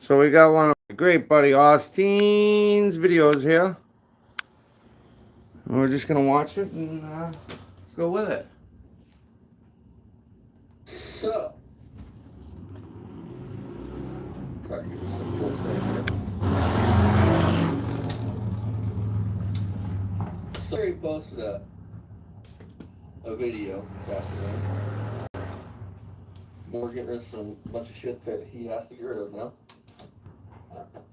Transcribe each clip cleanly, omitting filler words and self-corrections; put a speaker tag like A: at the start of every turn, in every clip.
A: So we got one of my great buddy Austin's videos here. And we're just gonna watch it and go with it.
B: So, Sorry posted a video this afternoon. Morgan is some bunch of shit that he has to get rid of now.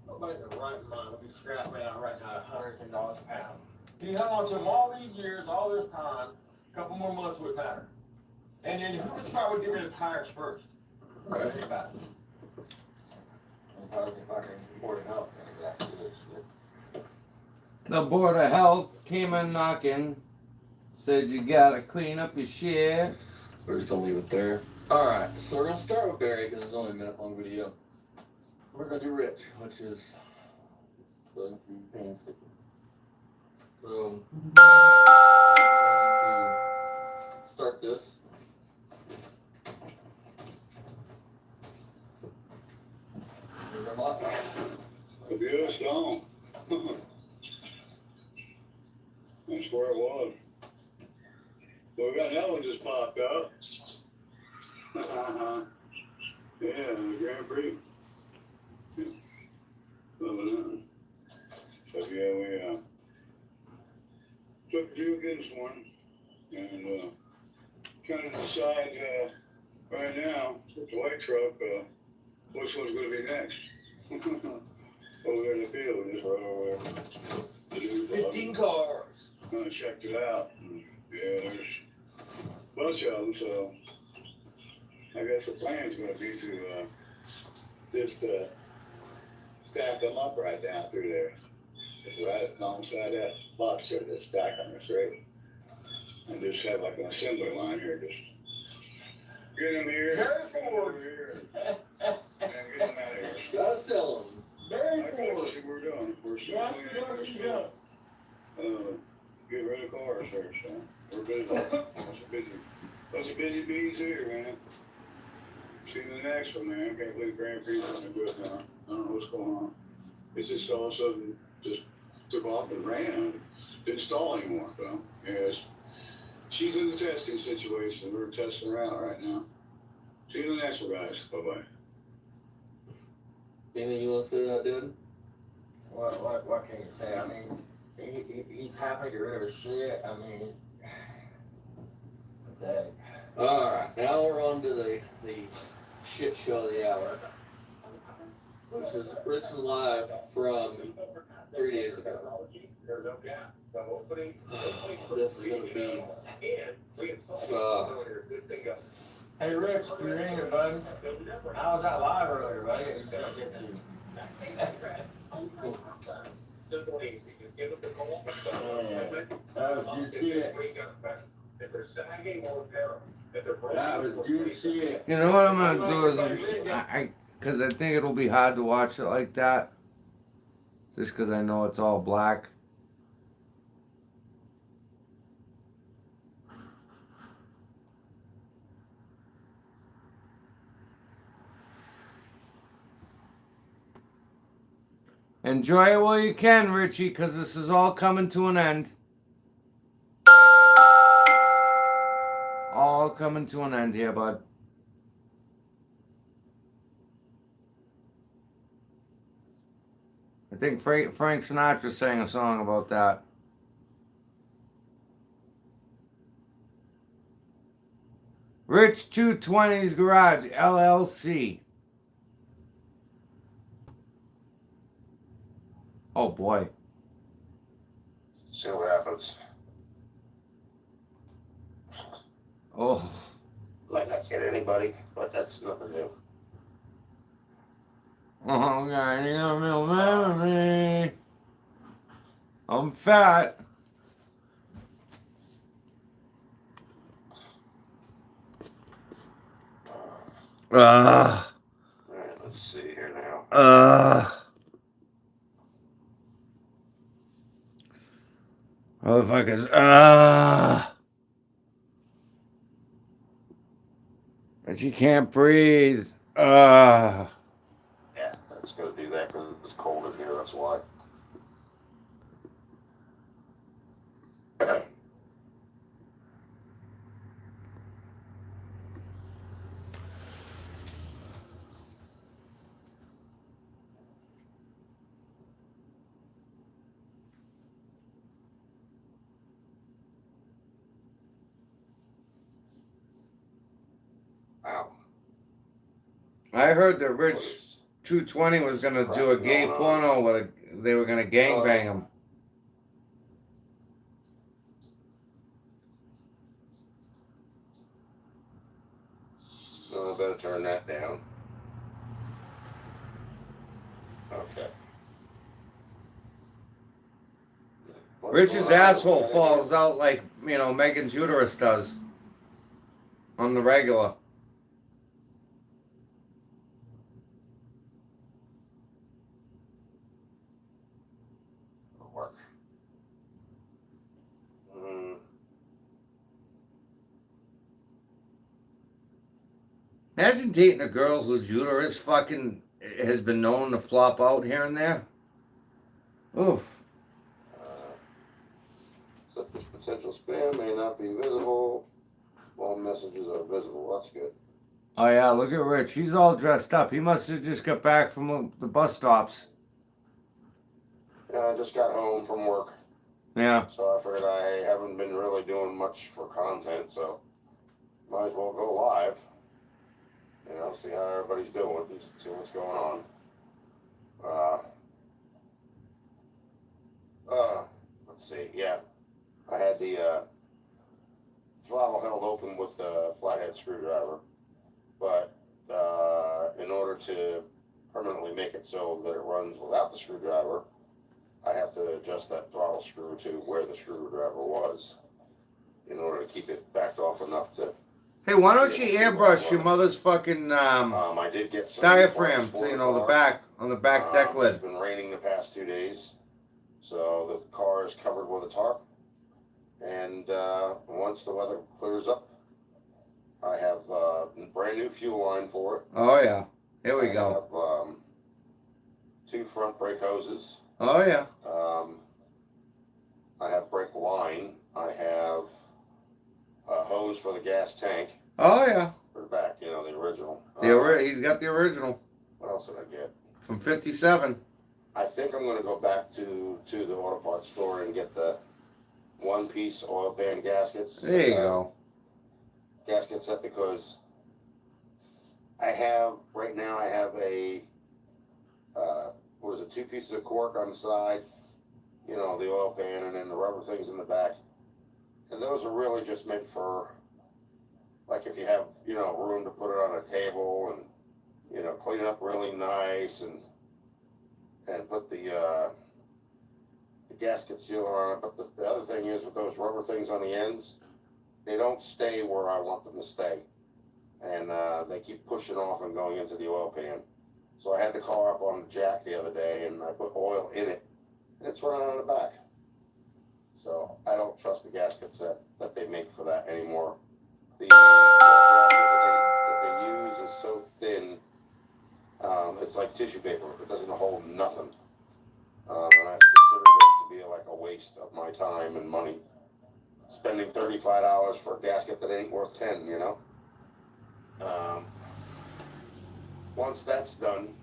C: Nobody in the right mind will be scrap metal right now at $110 a pound. He's hung on to them all these years, all this time. A couple more months would matter. And then who would start with getting rid of tires first?
B: Right.
C: Think about it. If I can afford it out, exactly this shit.
A: The Board of Health came in knocking, said you gotta clean up your shit.
B: We're just gonna leave it there. Alright, so we're gonna start with Barry because it's only a minute long video. We're gonna do Rich, which is the painstaking. So, start this. There's our lot.
D: The beautiful stone. That's where it was. Well, we got another one just popped up. Yeah, the Grand Prix. Yeah. So yeah, we took Duke in this morning and kind of decide right now with the white truck which one's going to be next. Over there in the field, just right over there.
B: 15 cars.
D: I checked it out. And, yeah, there's a bunch of them, so I guess the plan's going to be to just stack them up right down through there. Just right alongside that box there, just stack them straight. And just have like an assembly line here, just get them here.
C: Very forward.
D: Here, and get them out of here.
B: Gotta sell them.
C: Very
D: That's
C: forward.
D: what we're doing. We're still
C: Yes,
D: cleaning
C: yes,
D: up.
C: yes.
D: Get rid of cars here, so we're busy. Lots of busy bees here, man. See the next one, man. I can't believe Grand Prix is going to do it now. I don't know what's going on. It's just all of a sudden just took off and ran. Didn't stall anymore, so yes. She's in the testing situation. We're testing her out right now. See you in the next one, guys. Bye-bye.
B: Anything you want to say about Dylan?
C: What can you say? I mean, he's happy to get rid of his shit. I mean, what's that?
B: Alright, now we're on to the shit show of the hour, which is Rich is Live from 3 days ago. This is going to be
C: Hey Rich, you're in here, buddy. I was out live earlier, buddy. You better get you. That was juicy. That was juicy.
A: You know what I'm gonna do is because I think it'll be hard to watch it like that. Just because I know it's all black. Enjoy it while you can, Richie, because this is all coming to an end. All coming to an end here, bud. I think Frank Sinatra sang a song about that. Rich 220's Garage, LLC. Oh boy.
D: See what happens.
A: Oh.
D: Might not get anybody, but that's nothing new.
A: Oh God, you gonna remember me. I'm fat.
D: Alright, let's see here now.
A: Motherfuckers. But you can't breathe.
D: Yeah, that's good.
B: It's cold in here, that's why. Wow.
A: I heard that Rich 220 was gonna do a gay porno with they were gonna gangbang him.
B: No, I better turn that down. Okay.
A: Rich's asshole falls out like, you know, Megan's uterus does. On the regular.
B: Work.
A: Imagine dating a girl whose uterus fucking has been known to flop out here and there. Oof.
B: Such potential spam may not be visible. All messages are visible. That's good.
A: Oh yeah, look at Rich. He's all dressed up. He must have just got back from the bus stops.
B: Yeah, I just got home from work.
A: Yeah.
B: So I figured I haven't been really doing much for content, so might as well go live. You know, see how everybody's doing, see what's going on. Let's see, yeah. I had the throttle held open with the flathead screwdriver, but in order to permanently make it so that it runs without the screwdriver, I have to adjust that throttle screw to where the screwdriver was in order to keep it backed off enough to...
A: Hey, why don't you airbrush your mother's fucking
B: I did get some
A: diaphragm, to, you know, the back, on the back deck lid.
B: It's been raining the past 2 days, so the car is covered with a tarp. And once the weather clears up, I have a brand new fuel line for it.
A: Oh yeah, here we go.
B: I have 2 front brake hoses.
A: Oh yeah.
B: I have brake line. I have a hose for the gas tank.
A: Oh yeah.
B: For the back, you know, the original.
A: He's got the original.
B: What else did I get?
A: From 57.
B: I think I'm going to go back to the auto parts store and get the one-piece oil pan gaskets.
A: There you go.
B: Gasket set, because I have, right now I have a, 2 pieces of cork on the side, you know, the oil pan, and then the rubber things in the back. And those are really just meant for, like, if you have, you know, room to put it on a table and, you know, clean it up really nice and put the gasket sealer on it. But the other thing is, with those rubber things on the ends, they don't stay where I want them to stay. And they keep pushing off and going into the oil pan. So I had the car up on the jack the other day, and I put oil in it, and it's running on the back. So I don't trust the gasket set that they make for that anymore. The gasket that they use is so thin, it's like tissue paper. It doesn't hold nothing. And I consider it to be like a waste of my time and money. Spending $35 for a gasket that ain't worth 10, you know? Once that's done,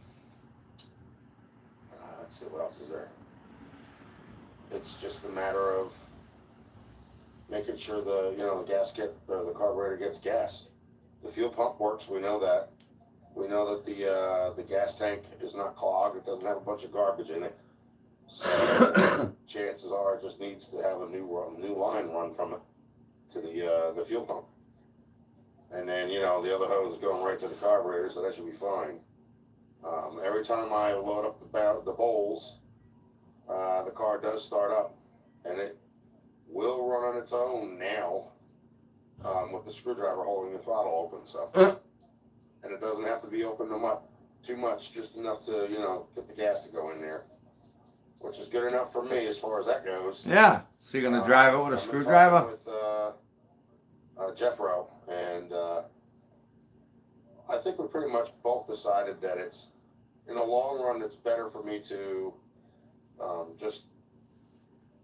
B: let's see, what else is there? It's just a matter of making sure the gasket or the carburetor gets gas. The fuel pump works, we know that. We know that the gas tank is not clogged, it doesn't have a bunch of garbage in it. So chances are it just needs to have a new line run from it to the fuel pump. And then, you know, the other hose is going right to the carburetor, so that should be fine. Every time I load up the bowls, the car does start up, and it will run on its own now, with the screwdriver holding the throttle open. So, and it doesn't have to be opened up too much, just enough to, you know, get the gas to go in there, which is good enough for me as far as that goes.
A: Yeah. So you're gonna drive it with a screwdriver?
B: With Jeffro, and I think we pretty much both decided that it's
E: in the long run, it's better for me to just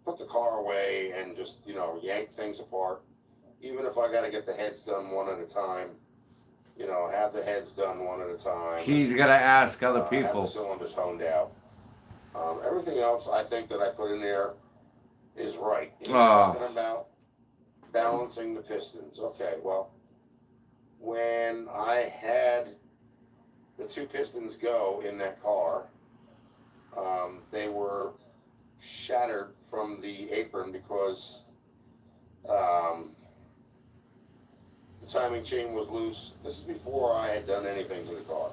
E: put the car away and just, you know, yank things apart. Even if I got to get the heads done one at a time, you know, have the heads done one at a time.
A: He's gonna ask other
E: Have the
A: people.
E: cylinders honed out. Everything else I think that I put in there is right. He's talking about balancing the pistons. Okay, well, when I had the two pistons go in that car, they were shattered from the apron because the timing chain was loose. This is before I had done anything to the car.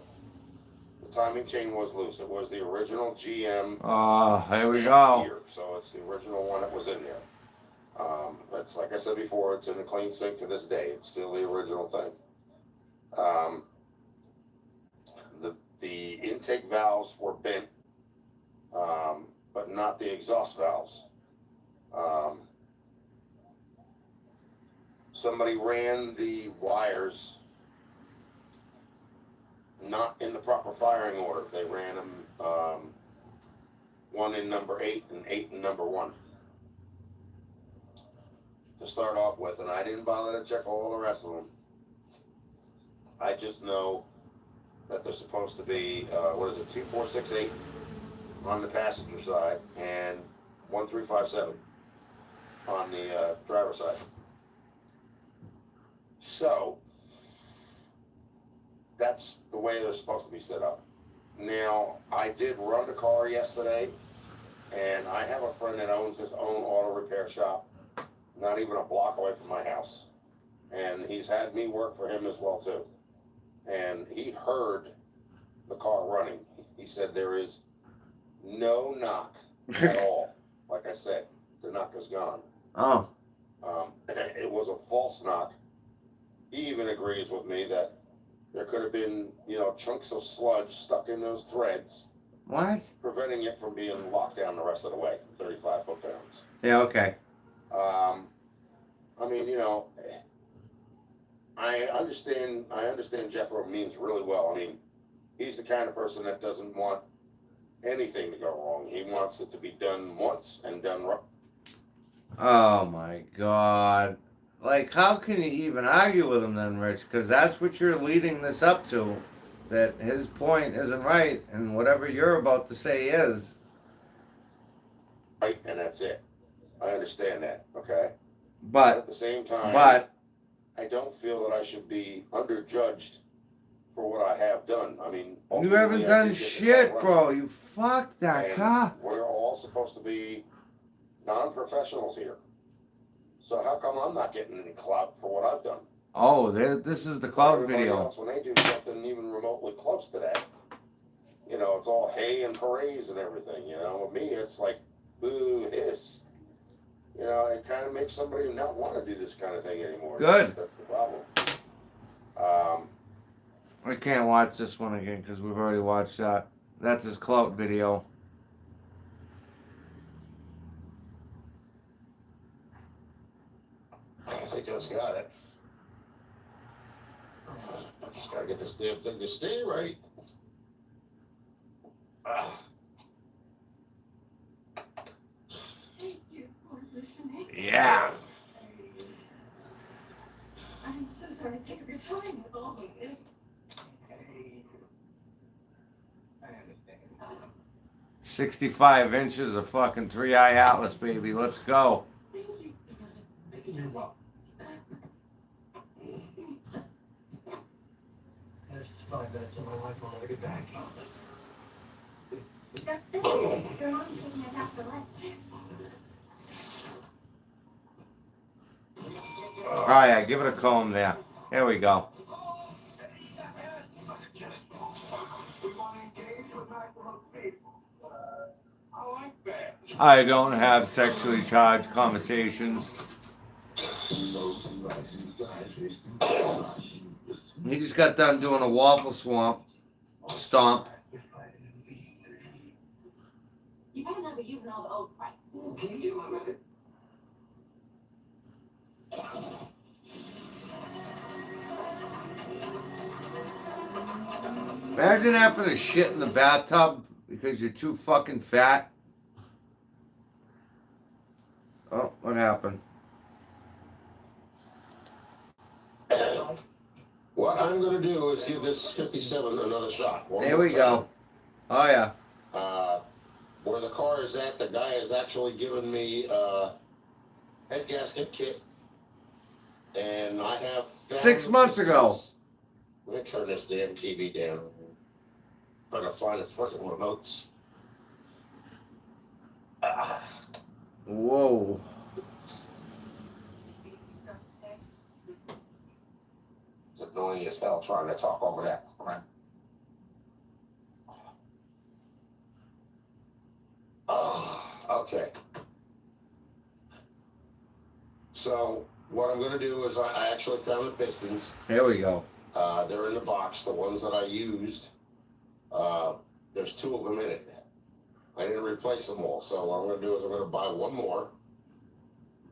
E: The timing chain was loose. It was the original GM.
A: Here we
E: stamp
A: go.
E: gear, so it's the original one that was in there. It's like I said before, it's in a clean sink to this day. It's still the original thing. The intake valves were bent, but not the exhaust valves. Somebody ran the wires not in the proper firing order. They ran them 1 in number 8 and 8 in number 1 to start off with, and I didn't bother to check all the rest of them. I just know that they're supposed to be 2468 on the passenger side and 1357 on the driver's side. So that's the way they're supposed to be set up. Now, I did run the car yesterday, and I have a friend that owns his own auto repair shop, not even a block away from my house. And he's had me work for him as well, too. And he heard the car running. He said there is no knock at all. Like I said, the knock is gone.
A: Oh.
E: It was a false knock. He even agrees with me that there could have been, you know, chunks of sludge stuck in those threads,
A: What?
E: preventing it from being locked down the rest of the way, 35 foot-pounds.
A: Yeah, okay.
E: I mean, you know, I understand Jeffro means really well. I mean, he's the kind of person that doesn't want anything to go wrong. He wants it to be done once and done right.
A: Oh my God. Like, how can you even argue with him then, Rich? Because that's what you're leading this up to. That his point isn't right, and whatever you're about to say is.
E: Right, and that's it. I understand that, okay? But
A: But,
E: at the same time,
A: but,
E: I don't feel that I should be underjudged for what I have done. I mean,
A: you haven't
E: ultimately, I
A: done
E: did get the
A: shit,
E: car
A: bro. You fucked that
E: and
A: car.
E: we're all supposed to be non-professionals here. So how come I'm not getting any clout for what I've done?
A: Oh, this is the cloud
E: Everybody
A: video.
E: else, when they do something even remotely close to that, you know, it's all hay and parades and everything, you know. With me, it's like, boo, hiss. You know, it kind of makes somebody not want to do this kind of thing anymore.
A: Good.
E: That's the problem.
A: I can't watch this one again because we've already watched that. That's his clout video.
E: I think I just got it. I just gotta get this damn thing to stay right. Ah.
F: Thank you for listening.
A: Yeah.
F: I'm so sorry to take up your time with all of this.
A: 65 inches of fucking 3i Atlas, baby. Let's go.
F: Thank you.
C: You're welcome. There's 5 minutes and my wife will get back.
F: That's it. Your mom's taking us out for lunch.
A: Oh, yeah. Give it a comb there. Here we go. I don't have sexually charged conversations. He just got done doing a waffle stomp.
F: You better not be using all the old price.
A: Imagine having to shit in the bathtub because you're too fucking fat. Oh, what happened?
E: What I'm gonna do is give this 57 another shot. One
A: There
E: more
A: we
E: time.
A: go. Oh yeah.
E: Where the car is at, the guy has actually given me head gasket kit, and I have found
A: 6 months ago.
E: pistons. Let me turn this damn TV down. Trying to find the fucking remotes. Ah.
A: Whoa.
E: It's annoying as hell trying to talk over that. Oh, okay. So what I'm gonna do is I actually found the pistons.
A: Here we go.
E: They're in the box, the ones that I used. There's 2 of them in it. I didn't replace them all, so what I'm gonna do is I'm gonna buy one more.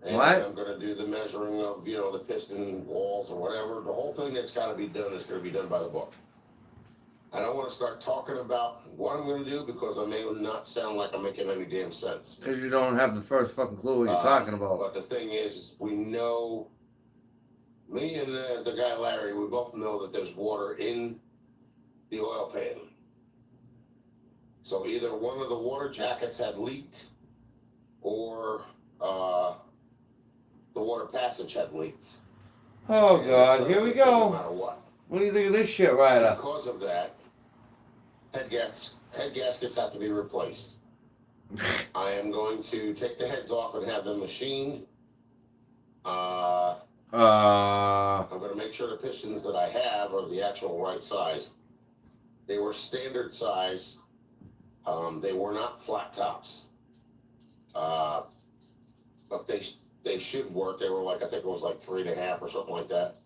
E: And
A: What?
E: I'm gonna do the measuring of, the piston walls or whatever. The whole thing that's gotta be done is gonna be done by the book. I don't wanna start talking about what I'm gonna do because I may not sound like I'm making any damn sense.
A: Because you don't have the first fucking clue what you're talking about.
E: But the thing is, we know, me and the guy Larry, we both know that there's water in the oil pan. So either one of the water jackets had leaked, or the water passage had leaked.
A: Oh
E: And
A: god,
E: so
A: here we
E: no
A: go.
E: matter what.
A: What do you think of this shit, Ryder?
E: Because of that, head gaskets have to be replaced. I am going to take the heads off and have them machined. I'm going to make sure the pistons that I have are the actual right size. They were standard size. They were not flat tops. But they should work. They were like, I think it was like 3.5 or something like that.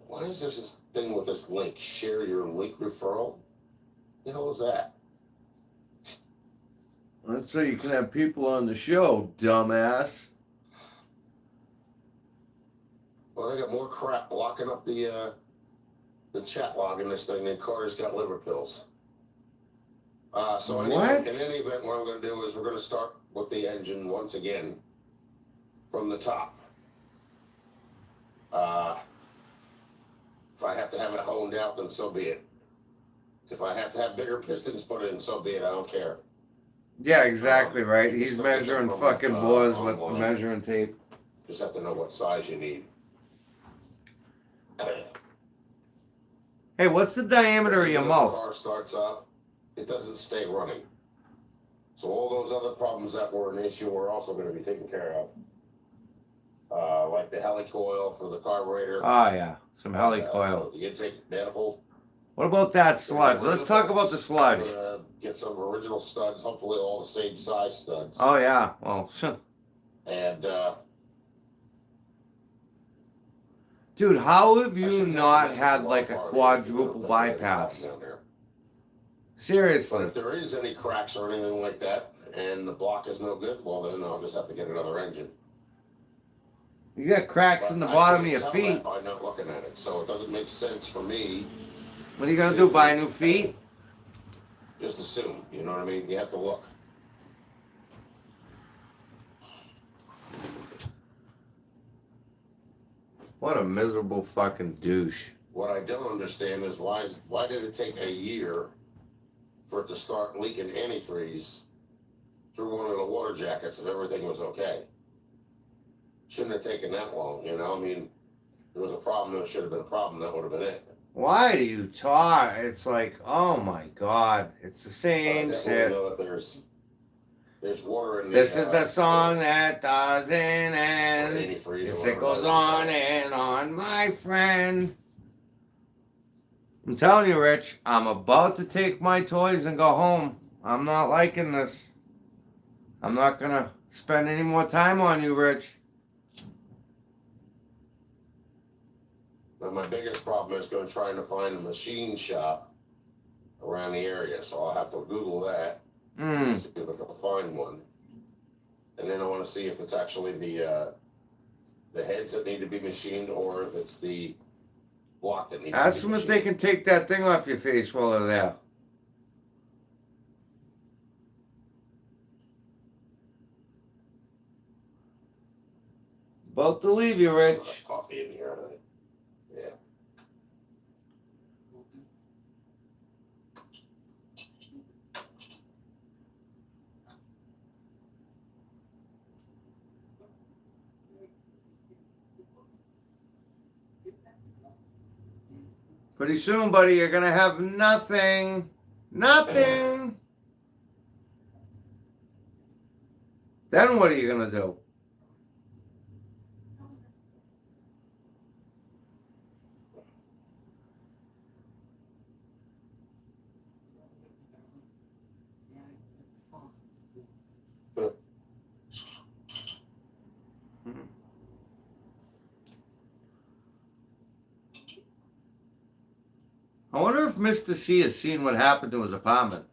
E: Why is there this thing with this link? Share your link referral? The hell is that?
A: That's so you can have people on the show, dumbass.
E: Well, I got more crap blocking up the chat log in this thing than Carter's got liver pills. So anyway,
A: What?
E: in any event, what I'm going to do is we're going to start with the engine once again from the top. If I have to have it honed out, then so be it. If I have to have bigger pistons put in, so be it. I don't care.
A: Yeah, exactly right. He's
E: Just
A: measuring
E: from,
A: fucking bores with the
E: online.
A: measuring tape.
E: Just have to know what size you need.
A: Hey, what's the diameter of your
E: When the
A: mouth?
E: car starts up, it doesn't stay running. So all those other problems that were an issue are also going to be taken care of. Like the helicoil for the carburetor.
A: Oh yeah, some helicoil.
E: The intake manifold.
A: What about that sludge? Let's talk about the sludge.
E: Get some original studs, hopefully all the same size studs.
A: Oh yeah, well,
E: And
A: dude, how have
E: I
A: you
E: should
A: not
E: have
A: had
E: mentioned
A: like a
E: the bar,
A: quadruple
E: yeah,
A: bypass?
E: down there. But
A: Seriously.
E: if there is any cracks or anything like that, and the block is no good, well then I'll just have to get another engine.
A: You got cracks in the
E: But I
A: bottom of
E: can't
A: your
E: tell
A: feet.
E: that by not looking at it, so it doesn't make sense for me.
A: What are you gonna do? Buy new feet?
E: Just assume, you know what I mean? You have to look.
A: What a miserable fucking douche.
E: What I don't understand is why did it take a year for it to start leaking antifreeze through one of the water jackets if everything was okay? Shouldn't have taken that long, you know? I mean, there was a problem, there should have been a problem, that would have been it.
A: Why do you talk? It's like, oh my god, it's the
E: But I
A: same
E: definitely
A: shit.
E: know that there's water in the
A: This is the song that doesn't end.
E: antifreeze or
A: Yes,
E: whatever
A: it goes
E: that is.
A: on and on, my friend. I'm telling you, Rich, I'm about to take my toys and go home. I'm not liking this. I'm not gonna spend any more time on you, Rich.
E: But my biggest problem is trying to find a machine shop around the area, so I'll have to Google that. See if I can find one. And then I want to see if it's actually the heads that need to be machined or if it's the block that needs to
A: Ask
E: be
A: them if
E: machined.
A: they can take that thing off your face while they're there. About to leave you,
E: Still got
A: Rich.
E: coffee in here, I think. Yeah.
A: Pretty soon, buddy, you're gonna have nothing. Nothing. Then what are you gonna do? I wonder if Mr. C has seen what happened to his apartment.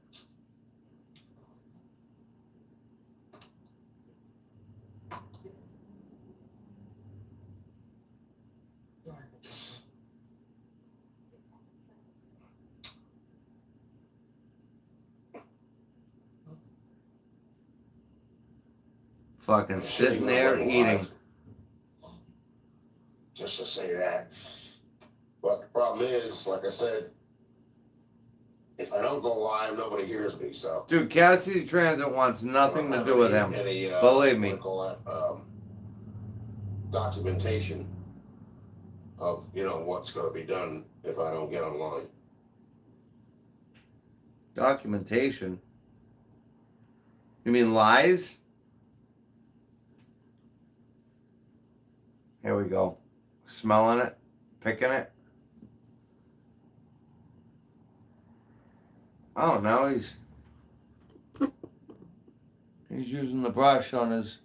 A: Fucking sitting there eating.
E: Just to say that. But the problem is, like I said, if I don't go live, nobody hears me, so.
A: Dude, Cassidy Transit wants nothing to do with him. Believe me.
E: What do you call that, documentation of, what's gonna be done if I don't get online.
A: Documentation? You mean lies? Here we go. Smelling it, picking it. Oh, now he's using the brush on his.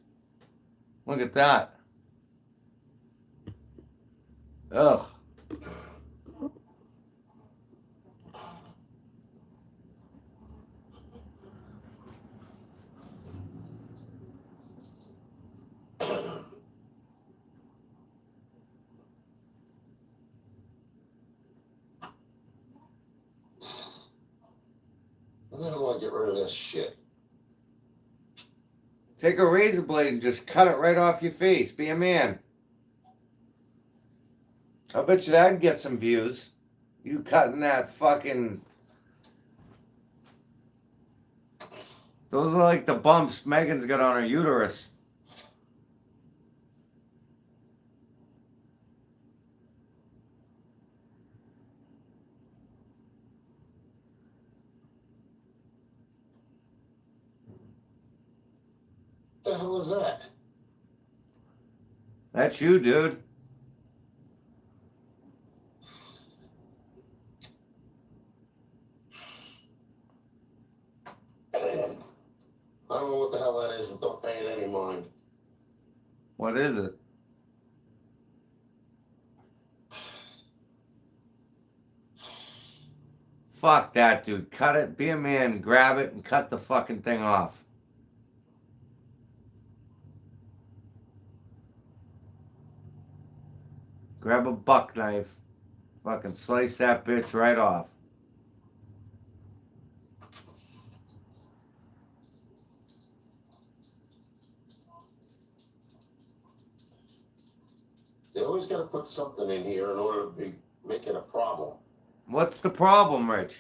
A: Look at that. Ugh.
E: I don't want to get rid of this shit.
A: Take a razor blade and just cut it right off your face. Be a man. I bet you that'd get some views. You cutting that fucking. Those are like the bumps Megan's got on her uterus.
E: What the hell is that?
A: That's you, dude.
E: I don't know what the hell that is, but don't pay it any mind.
A: What is it? Fuck that, dude. Cut it. Be a man. Grab it and cut the fucking thing off. Grab a buck knife. Fucking slice that bitch right off.
E: They always got to put something in here in order to make it a problem.
A: What's the problem, Rich?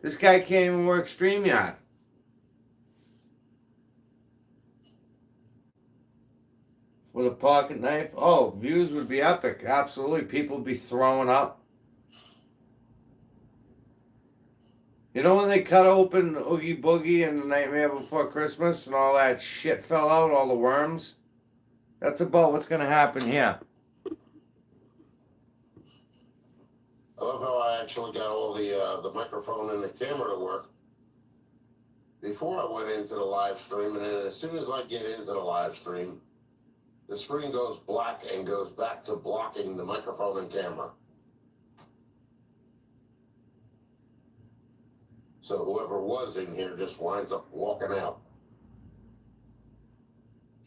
A: This guy can't even work StreamYard. With a pocket knife? Oh, views would be epic. Absolutely. People would be throwing up. You know when they cut open Oogie Boogie and The Nightmare Before Christmas and all that shit fell out, all the worms? That's about what's going to happen here.
E: I love how I actually got all the microphone and the camera to work before I went into the live stream, and then as soon as I get into the live stream, the screen goes black and goes back to blocking the microphone and camera. So whoever was in here just winds up walking out.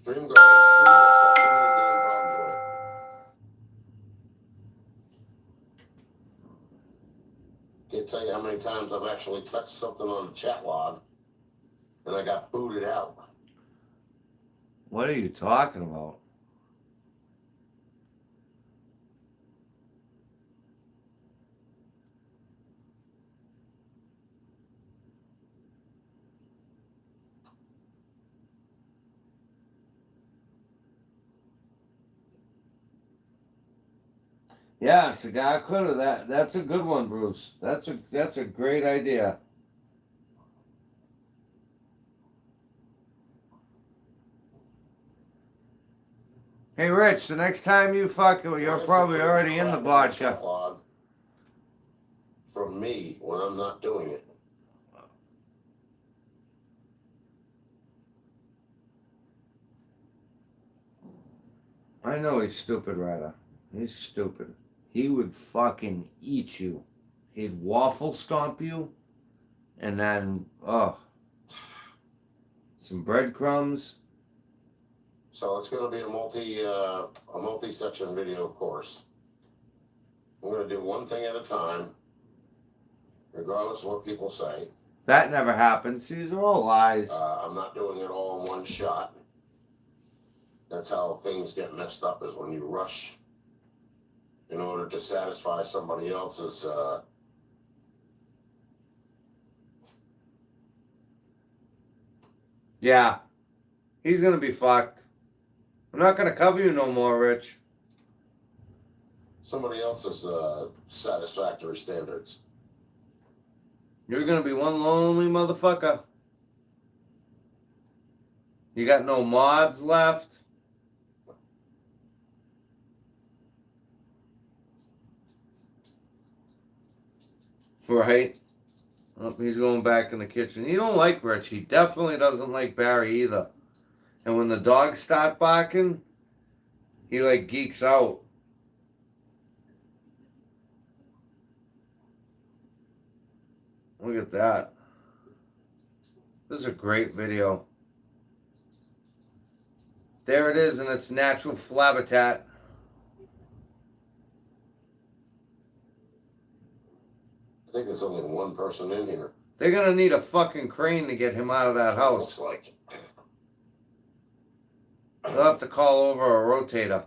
E: Stream goes. Stream has got too many damn problems with it. tell you how many times I've actually touched something on the chat log and I got booted out.
A: What are you talking about? Yeah, cigar cutter. That's a good one, Bruce. That's a great idea. Hey, Rich. The next time you fuck, you're probably already in the vodka.
E: Chat log from me when I'm not doing it.
A: I know he's stupid, Ryder. He's stupid. He would fucking eat you. He'd waffle stomp you, and then some breadcrumbs.
E: So it's going to be a multi-section video course. I'm going to do one thing at a time, regardless of what people say.
A: That never happens. These are all lies.
E: I'm not doing it all in one shot. That's how things get messed up, is when you rush in order to satisfy somebody else's
A: Yeah. He's gonna be fucked. I'm not gonna cover you no more, Rich.
E: satisfactory standards.
A: You're gonna be one lonely motherfucker. You got no mods left. Right? Oh, he's going back in the kitchen. He don't like Rich. He definitely doesn't like Barry either. And when the dogs start barking, he like geeks out. Look at that. This is a great video. There it is in its natural habitat.
E: I think there's only one person in here.
A: They're gonna need a fucking crane to get him out of that house.
E: Looks like.
A: They'll have to call over a rotator.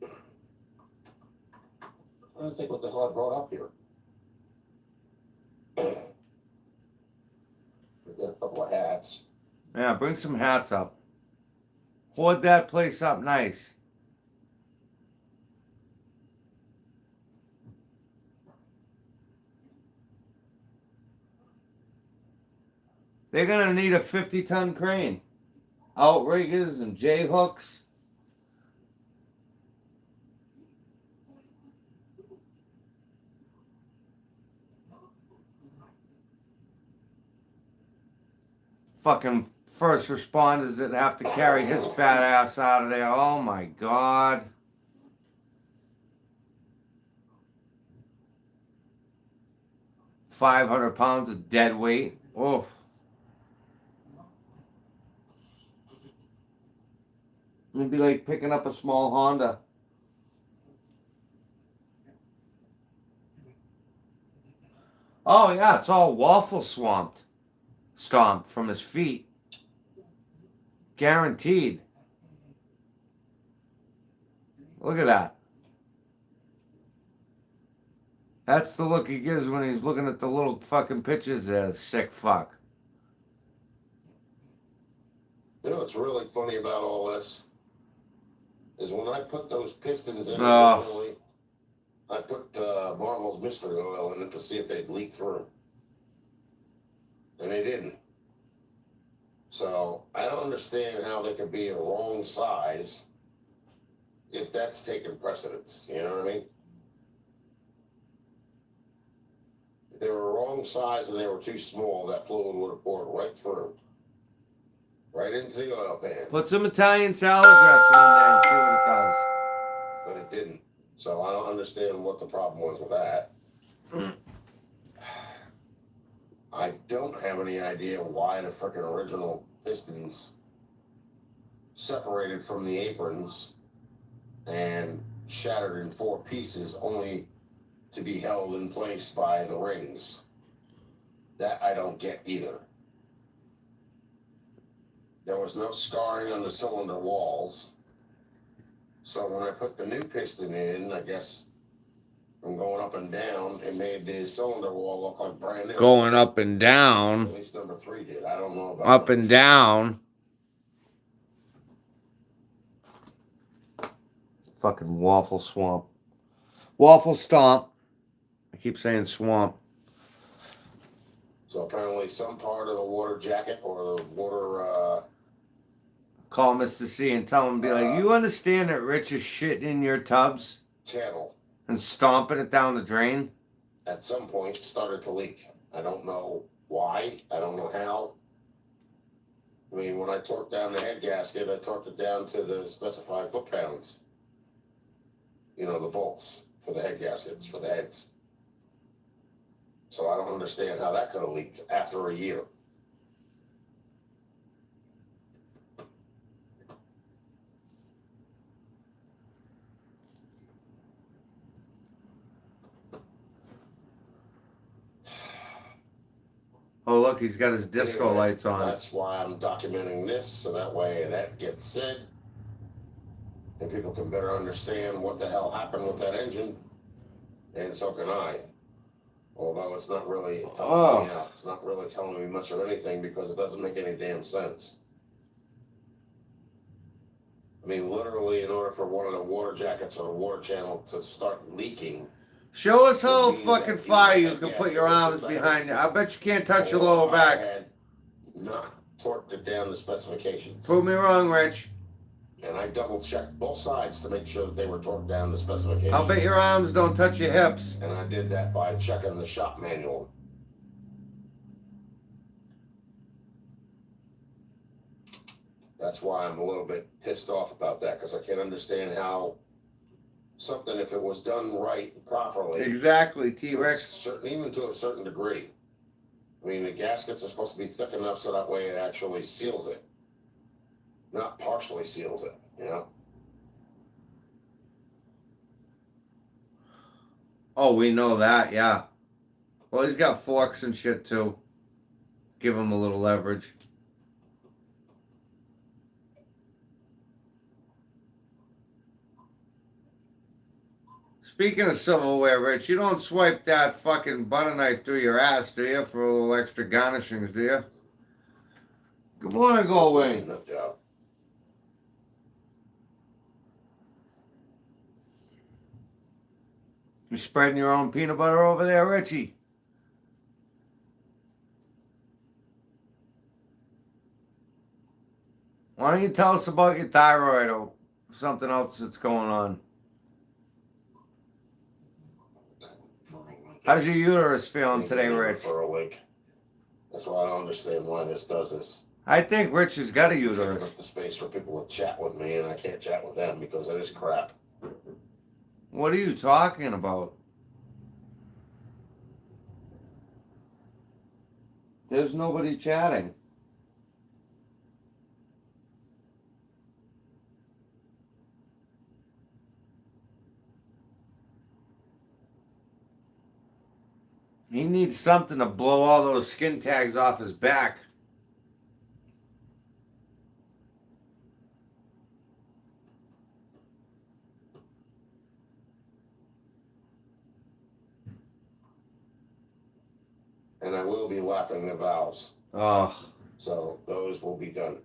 E: I don't think what the hell I brought up here. We got a couple of hats.
A: Yeah, bring some hats up. Hoard that place up nice. They're gonna need a 50-ton crane. Outriggers and J-hooks. Fucking first responders that have to carry his fat ass out of there. Oh my God. £500 of dead weight. Oof. It'd be like picking up a small Honda. Oh yeah, it's all waffle stomped from his feet. Guaranteed. Look at that. That's the look he gives when he's looking at the little fucking pictures there, sick fuck.
E: You know what's really funny about all this? Is when I put those pistons in
A: Oh.
E: originally, I put Marvel's mystery oil in it to see if they'd leak through. And they didn't. So I don't understand how they could be a wrong size if that's taking precedence. You know what I mean? If they were wrong size and they were too small, that fluid would have poured right through. Right into the oil pan.
A: Put some Italian salad dressing in there and see what it does.
E: But it didn't. So I don't understand what the problem was with that. I don't have any idea why the frickin' original pistons separated from the aprons and shattered in 4 pieces, only to be held in place by the rings. That I don't get either. There was no scarring on the cylinder walls. So when I put the new piston in, I guess from going up and down, it made the cylinder wall look like brand new.
A: Going up and down.
E: At least number 3 did. I don't know about
A: Up
E: number
A: and
E: 2.
A: down. Fucking waffle swamp. Waffle stomp. I keep saying swamp.
E: So apparently some part of the water jacket or the water
A: Call Mr. C and tell him, be like, you understand that Rich is shitting in your tubs
E: channel
A: and stomping it down the drain?
E: at some point started to leak. I don't know why. I don't know how. I mean, when I torqued down the head gasket, I torqued it down to the specified foot-pounds. You know, the bolts for the head gaskets, for the heads. So I don't understand how that could have leaked after a year.
A: Oh, look, he's got his disco
E: Anyway,
A: lights on.
E: That's why I'm documenting this, so that way that gets said. And people can better understand what the hell happened with that engine. And so can I. Although it's not really helping me out. It's not really telling me much of anything because it doesn't make any damn sense. I mean, literally, in order for one of the water jackets or the water channel to start leaking,
A: Show us how fucking far you can put your arms behind you. I bet you can't touch your lower
E: I
A: back.
E: had not torqued it down to specifications.
A: Prove me wrong, Rich.
E: And I double checked both sides to make sure that they were torqued down to specifications.
A: I'll bet your arms don't touch your hips.
E: And I did that by checking the shop manual. That's why I'm a little bit pissed off about that, because I can't understand how something, if it was done right and properly,
A: Exactly, T-Rex.
E: certain, even to a certain degree. I mean, the gaskets are supposed to be thick enough so that way it actually seals it, not partially seals it, you know?
A: Oh, we know that, yeah. Well, he's got forks and shit, too. Give him a little leverage. Speaking of silverware, Rich, you don't swipe that fucking butter knife through your ass, do you? For a little extra garnishings, do you? Good morning, Goldwing.
E: No job.
A: You spreading your own peanut butter over there, Richie? Why don't you tell us about your thyroid or something else that's going on? How's your uterus feeling today, Rich?
E: For a week. That's why I don't understand why this does this.
A: I think Rich has got a
E: Taking
A: uterus.
E: up the space for people to chat with me, and I can't chat with them because that is crap.
A: What are you talking about? There's nobody chatting. He needs something to blow all those skin tags off his back.
E: And I will be lapping the valves.
A: Oh,
E: So those will be done.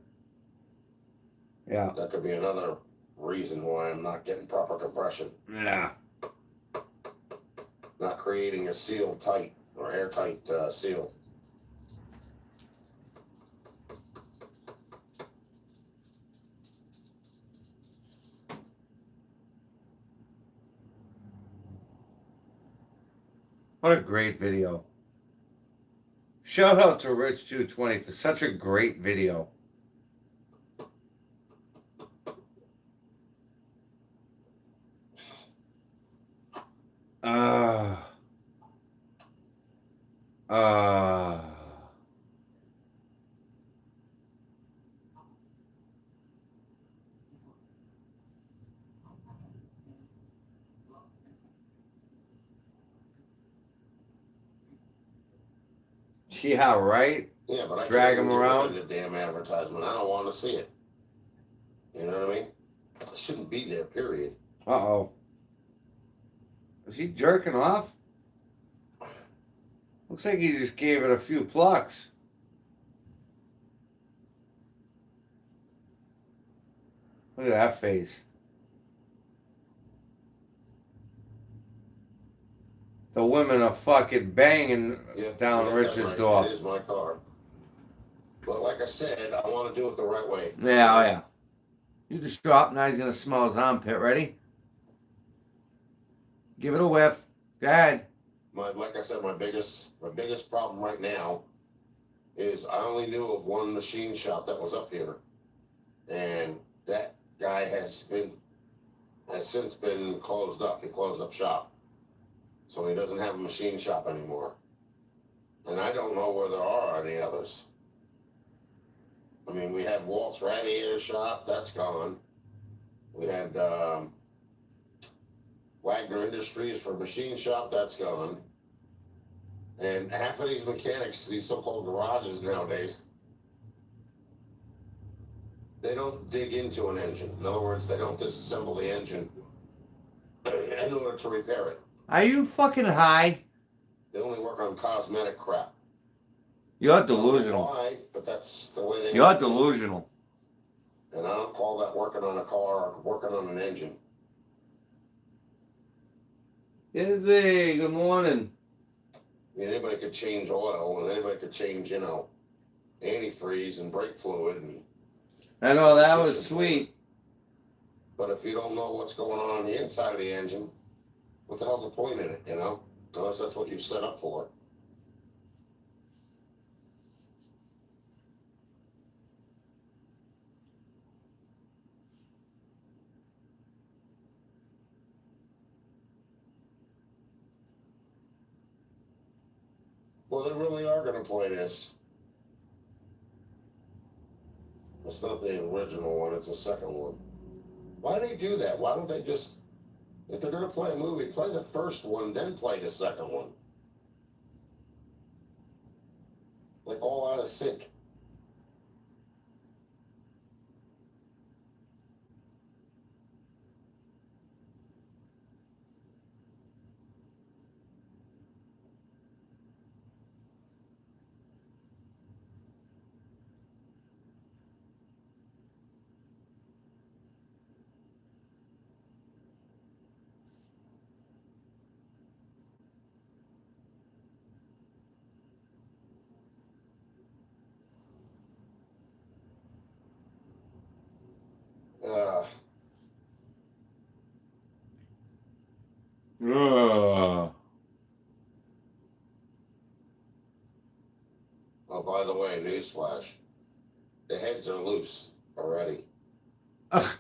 A: yeah.
E: That could be another reason why I'm not getting proper compression.
A: Yeah.
E: Not creating a seal tight or airtight seal.
A: What a great video. Shout out to Rich220 for such a great video. Uh. Yeah, right?
E: Yeah, but I
A: Drag
E: can't
A: 'em
E: get rid of
A: around?
E: the damn advertisement. I don't want to see it. You know what I mean? It shouldn't be there, period.
A: Uh-oh. Is he jerking off? Looks like he just gave it a few plucks. Look at that face. The women are fucking banging
E: Yep,
A: down
E: you got that
A: Rich's
E: right.
A: door.
E: It is my car. But like I said, I want to do it the right way.
A: Yeah, oh yeah. You just drop, now he's gonna smell his armpit. Ready? Give it a whiff. Go ahead.
E: Like I said, my biggest problem right now is I only knew of one machine shop that was up here, and that guy has since been closed up. He closed up shop, so he doesn't have a machine shop anymore. And I don't know where there are any others. I mean, we had Walt's Radiator Shop, that's gone. We had Wagner Industries for machine shop, that's gone. And half of these mechanics, these so-called garages nowadays, they don't dig into an engine. In other words, they don't disassemble the engine in order to repair it.
A: Are you fucking high?
E: They only work on cosmetic crap.
A: You're
E: I don't know
A: delusional.
E: why, but that's the way they
A: You're
E: work.
A: delusional.
E: And I don't call that working on a car or working on an engine.
A: Izzy, good morning.
E: I mean, anybody could change oil, and anybody could change, antifreeze and brake fluid.
A: I know, that was sweet.
E: But if you don't know what's going on the inside of the engine, what the hell's the point in it, Unless that's what you've set up for. Well, they really are going to play this. It's not the original one, it's the second one. Why do they do that? Why don't they just, if they're going to play a movie, play the first one, then play the second one? Like all out of sync. Oh, by the way, newsflash. The heads are loose already.
A: Ugh.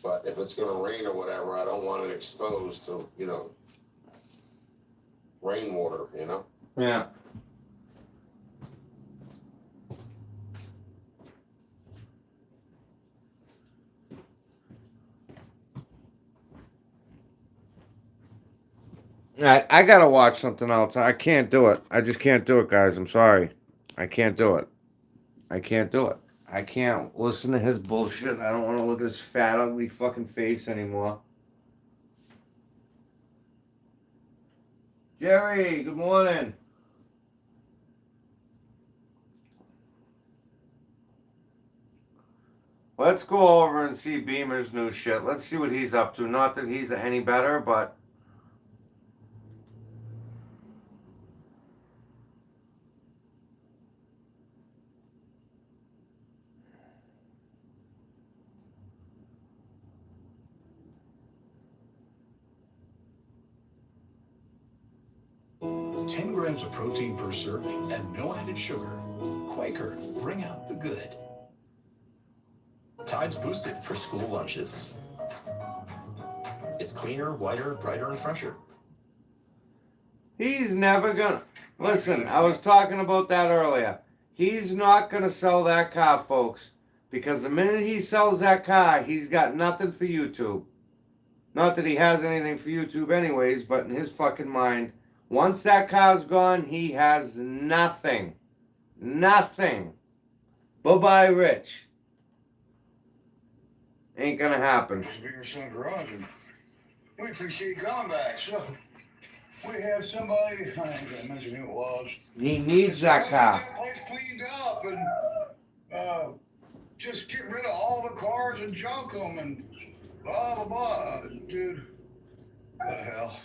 E: But if it's going to rain or whatever, I don't want it exposed to, rainwater,
A: Yeah. I gotta watch something else. I can't do it. I just can't do it, guys. I'm sorry. I can't do it. I can't do it. I can't listen to his bullshit. I don't want to look at his fat, ugly fucking face anymore. Jerry, good morning. Let's go over and see Beamer's new shit. Let's see what he's up to. Not that he's any better, but...
G: Ten grams of protein per serving and no added sugar. Quaker, bring out the good.
H: Tide's boosted for school lunches. It's cleaner, whiter, brighter, and fresher.
A: He's never gonna... Listen, I was talking about that earlier. He's not gonna sell that car, folks. Because the minute he sells that car, he's got nothing for YouTube. Not that he has anything for YouTube anyways, but in his fucking mind, Once that car's gone, he has nothing. Nothing. Bye-bye, Rich. Ain't gonna happen.
D: It's a bigger son garage, and we appreciate you coming back. So we had somebody, I ain't gonna mention who it was.
A: He needs that car.
D: Get that place cleaned up and just get rid of all the cars and junk them and blah blah blah. Dude, what the hell?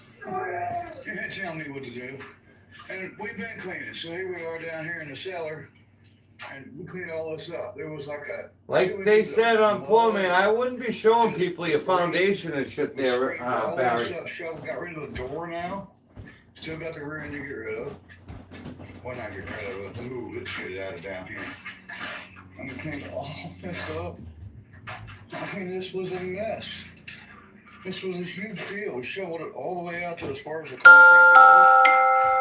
D: You can't tell me what to do. And we've been cleaning. So here we are down here in the cellar, and we cleaned all this up. There was
A: Like they said on Pullman, I wouldn't be showing people your foundation and shit there, Barry.
D: Got rid of the door now. Still got the rear end to get rid of. Well, not get rid of it, to move it, get it out of down here. And we cleaned all this up. I mean, this was a mess. This was a huge deal. We shoveled it all the way out to as far as the concrete goes,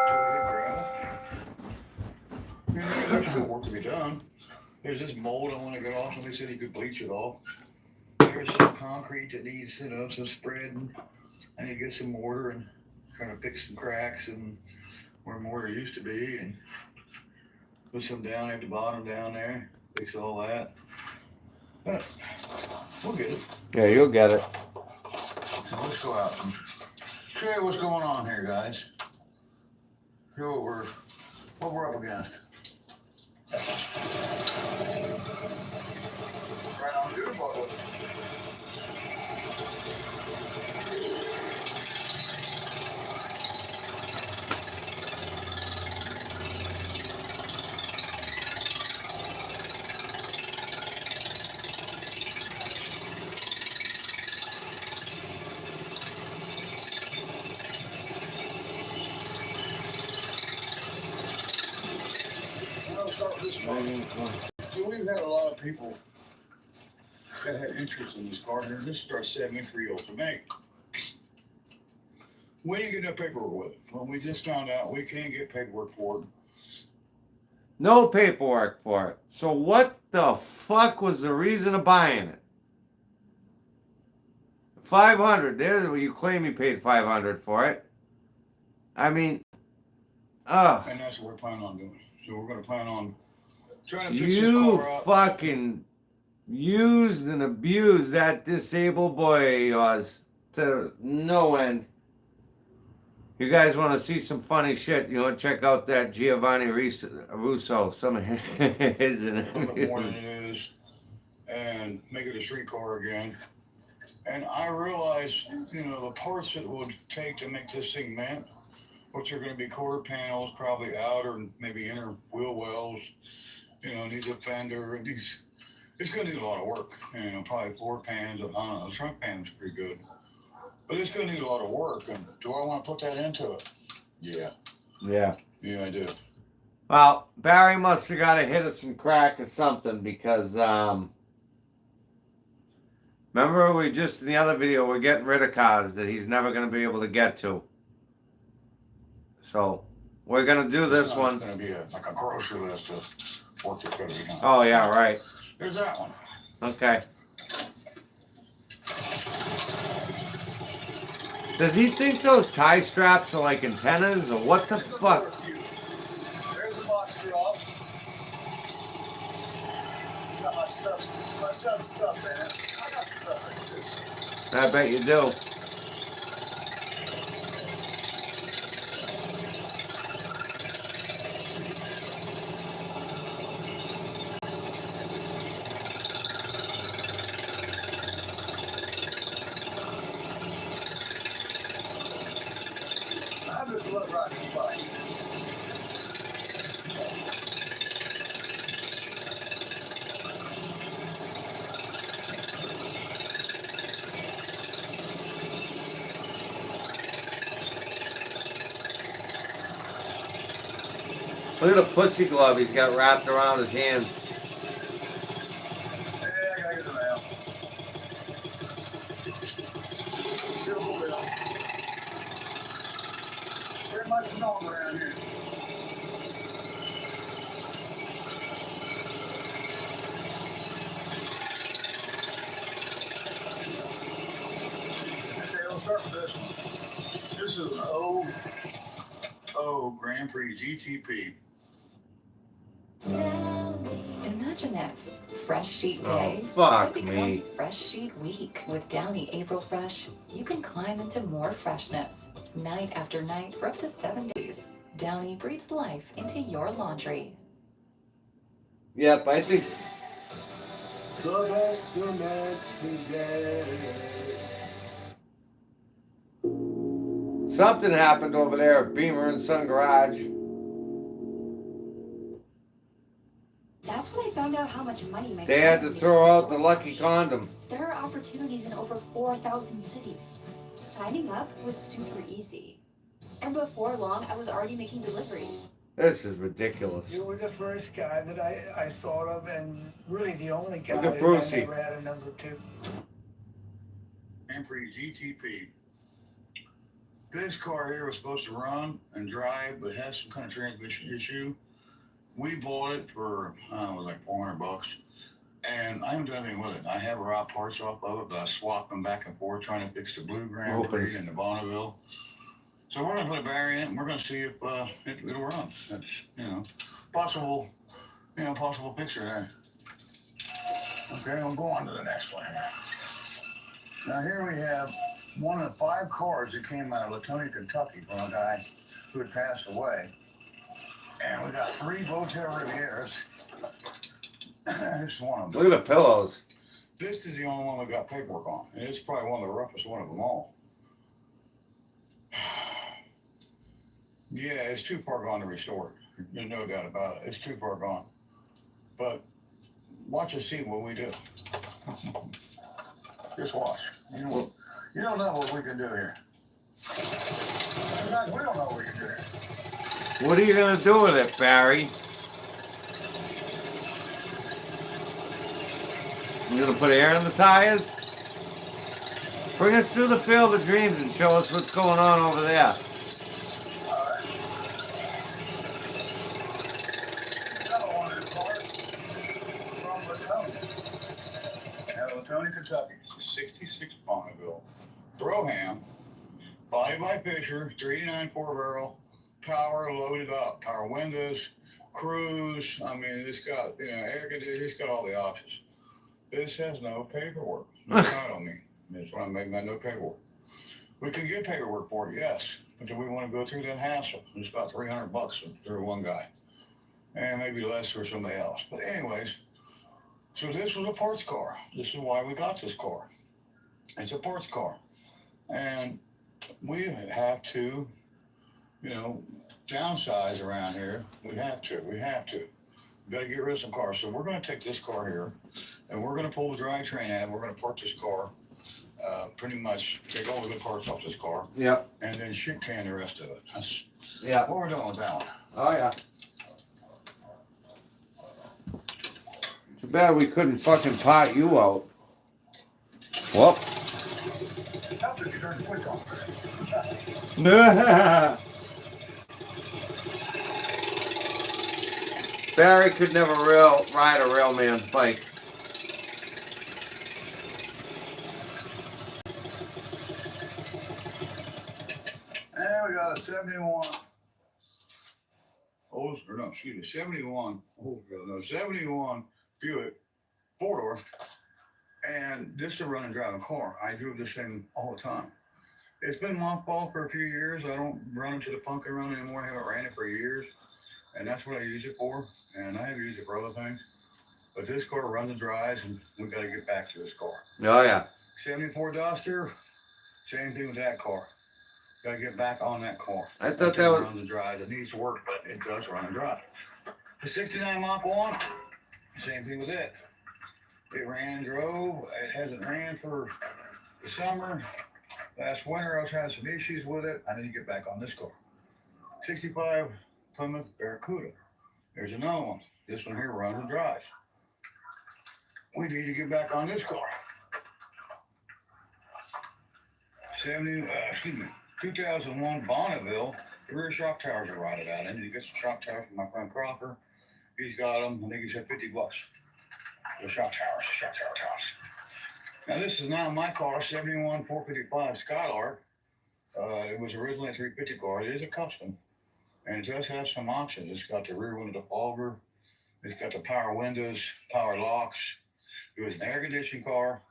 D: till we hit gravel. I mean, there's still work to be done. There's this mold I want to get off. Somebody said he could bleach it off. There's some concrete that needs, some spreading. I need to get some mortar and kind of fix some cracks and where mortar used to be, and put some down at the bottom down there. Fix all that. But we'll get it.
A: Yeah, you'll get it.
D: So let's go out and show you what's going on here, guys. Show what we're up against. Right on the bottle. So we've had a lot of people that had interest in this car here. This is our 73 Ultimate. We didn't get no paperwork with it. Well, we just found out we can't get paperwork for it.
A: No paperwork for it. So what the fuck was the reason of buying it? $500. There's where you claim you paid $500 for it. I mean,
D: And that's what we're planning on doing. So we're going to plan on trying to fix this
A: you
D: car up.
A: fucking used and abused that disabled boy of yours to no end. You guys want to see some funny shit? You want to check out that Giovanni Russo, some of his
D: A little bit more than it is, and make it a street car again. And I realized, the parts that it would take to make this thing mint, which are going to be quarter panels, probably outer and maybe inner wheel wells, needs a fender, and it's going to need a lot of work. Probably floor pans, I don't know, the trunk pan's pretty good. But it's going to need a lot of work, and do I want to put that into it? Yeah.
A: Yeah.
D: Yeah, I do.
A: Well, Barry must have got a hit of some crack or something because, remember we just in the other video, we're getting rid of cars that he's never going to be able to get to. So, we're going to do this one.
D: It's going to be like a grocery list of work that's going to be done.
A: Oh, yeah, right.
D: There's that one.
A: Okay. Does he think those tie straps are like antennas or what the fuck?
D: There's a box off. Got my son's stuff in it. I got some stuff in it too.
A: I bet you do.
D: I just love riding a bike.
A: Look at the pussy glove he's got wrapped around his hands.
D: Yeah, I gotta get it out. Beautiful wheel. Very much known around here. Okay, we'll start with this one. This is an old 660 Grand Prix GTP.
I: Imagine if Fresh Sheet
A: Oh,
I: Day
A: fuck
I: could become
A: me.
I: Fresh Sheet Week. With Downy April Fresh, you can climb into more freshness. Night after night for up to 7 days. Downy breathes life into your laundry.
A: Yep, I think.
C: The best cement today.
A: Something happened over there at Beamer and Son Garage.
J: That's when I found out how much money my
A: They had to
J: family
A: throw
J: made.
A: out the lucky condom.
J: There are opportunities in over 4,000 cities. Signing up was super easy. And before long, I was already making deliveries.
A: This is ridiculous.
K: You were the first guy that I thought of, and really the only guy
A: Look at
K: that
A: Brucey.
K: I never had a number two.
D: Grand Prix GTP. This car here was supposed to run and drive, but has some kind of transmission issue. We bought it for, I don't know, like $400. And I haven't done anything with it. I have raw parts off of it, but I swapped them back and forth trying to fix the blue Grand Prix
A: Opens.
D: and the Bonneville. So we're gonna put a battery in it and we're gonna see if it'll run. That's, possible picture there. Okay, I'll go on to the next one here. Now here we have one of the 5 cars that came out of Latonia, Kentucky from a guy who had passed away. And we got 3 Votel Rivieras. This is one of them.
A: Look at the pillows.
D: This is the only one we got paperwork on. And it's probably one of the roughest one of them all. Yeah, it's too far gone to restore it. There's no doubt about it. It's too far gone. But watch us see what we do. Just watch. You don't know what we can do here. In fact, we don't know what we can do here.
A: What are you gonna do with it, Barry? You gonna put air in the tires? Bring us through the field of dreams and show us what's going on over there.
D: Another one of the cars from Latonia. Out of Latonia, Kentucky. It's a 66 Bonneville. Broham, body by Fisher, 389 4-barrel, power loaded up, power windows, cruise. I mean, it's got, air conditioning, it's got all the options. This has no paperwork. No title me. That's what I'm making that no paperwork. We can get paperwork for it, yes. But do we want to go through that hassle? It's about $300 through one guy. And maybe less for somebody else. But anyways, so this was a parts car. This is why we got this car. It's a parts car. And we have to, downsize around here. We have to. We got to get rid of some cars. So we're going to take this car here, and we're going to pull the drivetrain out. We're going to park this car, pretty much take all the good parts off this car,
A: Yep.
D: and then shit can the rest of it. That's
A: Yeah.
D: what we're doing with that one.
A: Oh yeah. Too bad we couldn't fucking pot you out. Whoop.
D: How did you turn the quick on?
A: Barry could never ride a real man's bike.
D: And we got a 71. 71 Buick 4-door. And this is a run and drive car. I drove this thing all the time. It's been mothballed for a few years. I don't run into the pumpkin run anymore. I haven't ran it for years. And that's what I use it for. And I have used it for other things. But this car runs and drives, and we got to get back to this car.
A: Oh yeah.
D: 74 Duster, same thing with that car. Got to get back on that car.
A: I thought that was.
D: Runs and drives. It needs to work, but it does run and drive. The 69 Mach 1, same thing with it. It ran and drove. It hasn't ran for the summer. Last winter, I was having some issues with it. I need to get back on this car. 65 Plymouth Barracuda. There's another one. This one here runs and drives. We need to get back on this car. 2001 Bonneville. The rear shock towers are rotted out. I need to get some shock towers from my friend Crocker. He's got them. I think he said $50. The shock towers. Now this is not my car, 71 455 Skylark. It was originally a 350 car. It is a custom. And it does have some options. It's got the rear window defogger. It's got the power windows, power locks. It was an air conditioned car.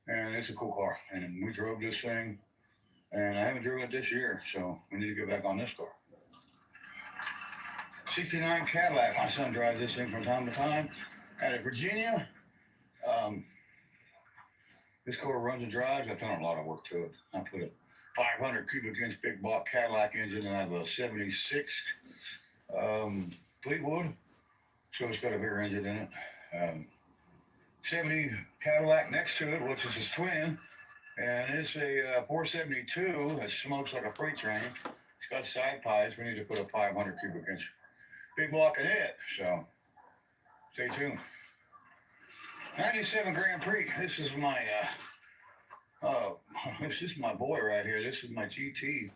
D: And it's a cool car. And we drove this thing. And I haven't driven it this year. So we need to get back on this car. 69 Cadillac. My son drives this thing from time to time. Out of Virginia. This car runs and drives. I've done a lot of work to it. I put a 500 cubic inch big block Cadillac engine, and I have a 76 Fleetwood. So it's got a bigger engine in it. 70 Cadillac next to it, which is his twin. And it's a 472 that smokes like a freight train. It's got side pipes. We need to put a 500 cubic inch big block in it. So stay tuned. 97 Grand Prix. This is my this is my boy right here. This is my GT,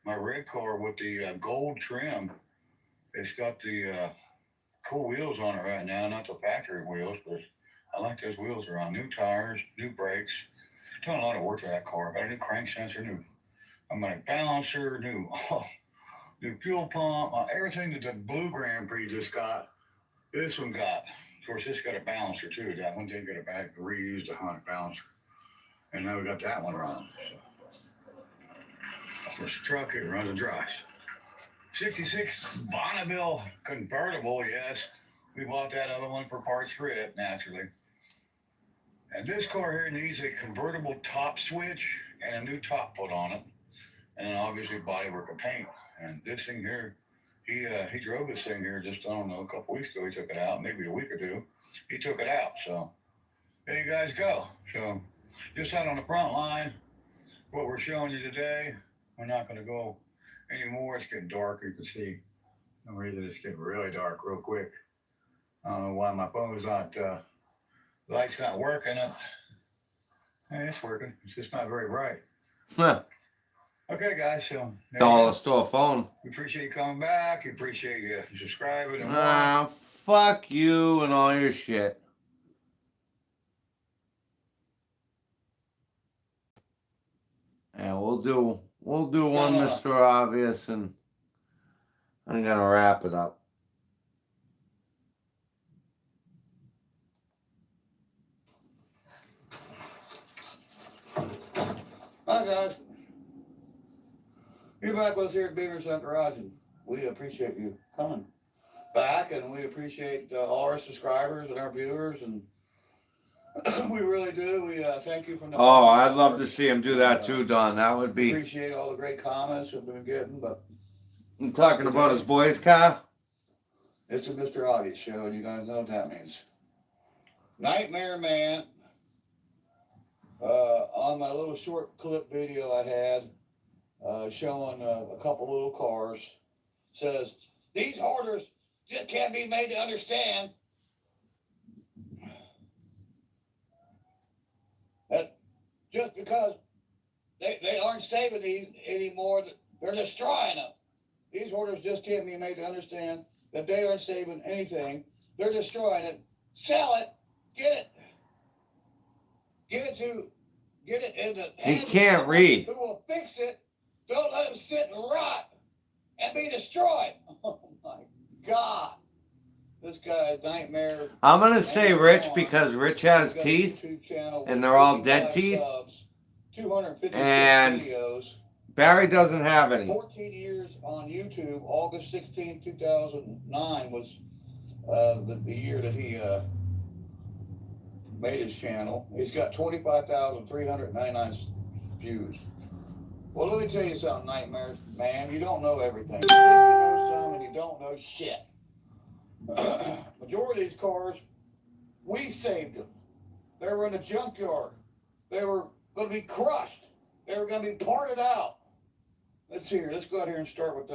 D: my red car with the gold trim. It's got the cool wheels on it right now, not the factory wheels, but I like those wheels. They're on new tires, new brakes. Done a lot of work to that car. Got a new crank sensor, new automatic balancer, new fuel pump, everything that the blue Grand Prix just got. This one got. Of course, this got a balancer too. That one didn't get a back reused a Honda balancer. And now we got that one running. So, of course, the truck, it runs and drives. 66 Bonneville convertible, yes. We bought that other one for parts for it, naturally. And this car here needs a convertible top switch and a new top put on it. And then obviously bodywork and paint. And this thing here, he drove this thing here just, I don't know, a couple weeks ago. He took it out, maybe a week or two. He took it out. So there you guys go. So just out on the front line, what we're showing you today, we're not going to go anymore. It's getting dark. You can see. No reason it's getting really dark real quick. I don't know why my phone's not, light's not working. Hey, it's working. It's just not very bright.
A: Huh.
D: Okay, guys. So
A: Dollar store phone.
D: we appreciate you coming back. We appreciate you subscribing and more.
A: Ah, fuck you and all your shit. Yeah, we'll do one, Mr. Obvious, and I'm gonna wrap it up.
D: Hi guys. You're back with us here at Beaver Sun Garage, and we appreciate you coming back, and we appreciate all our subscribers and our viewers, and we really do. We thank you from the
A: Oh, I'd love to see him do that too, Don. That would be.
D: Appreciate all the great comments we've been getting, but
A: I'm talking about his boy's car.
D: it's a Mr. Obvious show, and you guys know what that means. Nightmare Man. On my little short clip video I had showing a couple little cars, says, these hoarders just can't be made to understand that just because they aren't saving these anymore, they're destroying them. These hoarders just can't be made to understand that they aren't saving anything. They're destroying it. Sell it. Get it. Get it in the
A: He
D: hands of
A: can't
D: someone
A: read.
D: who will fix it. Don't let him sit and rot and be destroyed. Oh my God. This guy, Nightmare.
A: I'm gonna say Rich because Rich has teeth, and they're all dead teeth.
D: 256
A: And
D: videos.
A: Barry doesn't have any.
D: 14 years on YouTube. August 16, 2009 was the year that he made his channel. He's got 25,399 views. Well, let me tell you something, Nightmare Man. You don't know everything. You think you know some and you don't know shit. Majority of these cars, we saved them. They were in a junkyard. They were going to be crushed. They were going to be parted out. Let's see here. Let's go out here and start with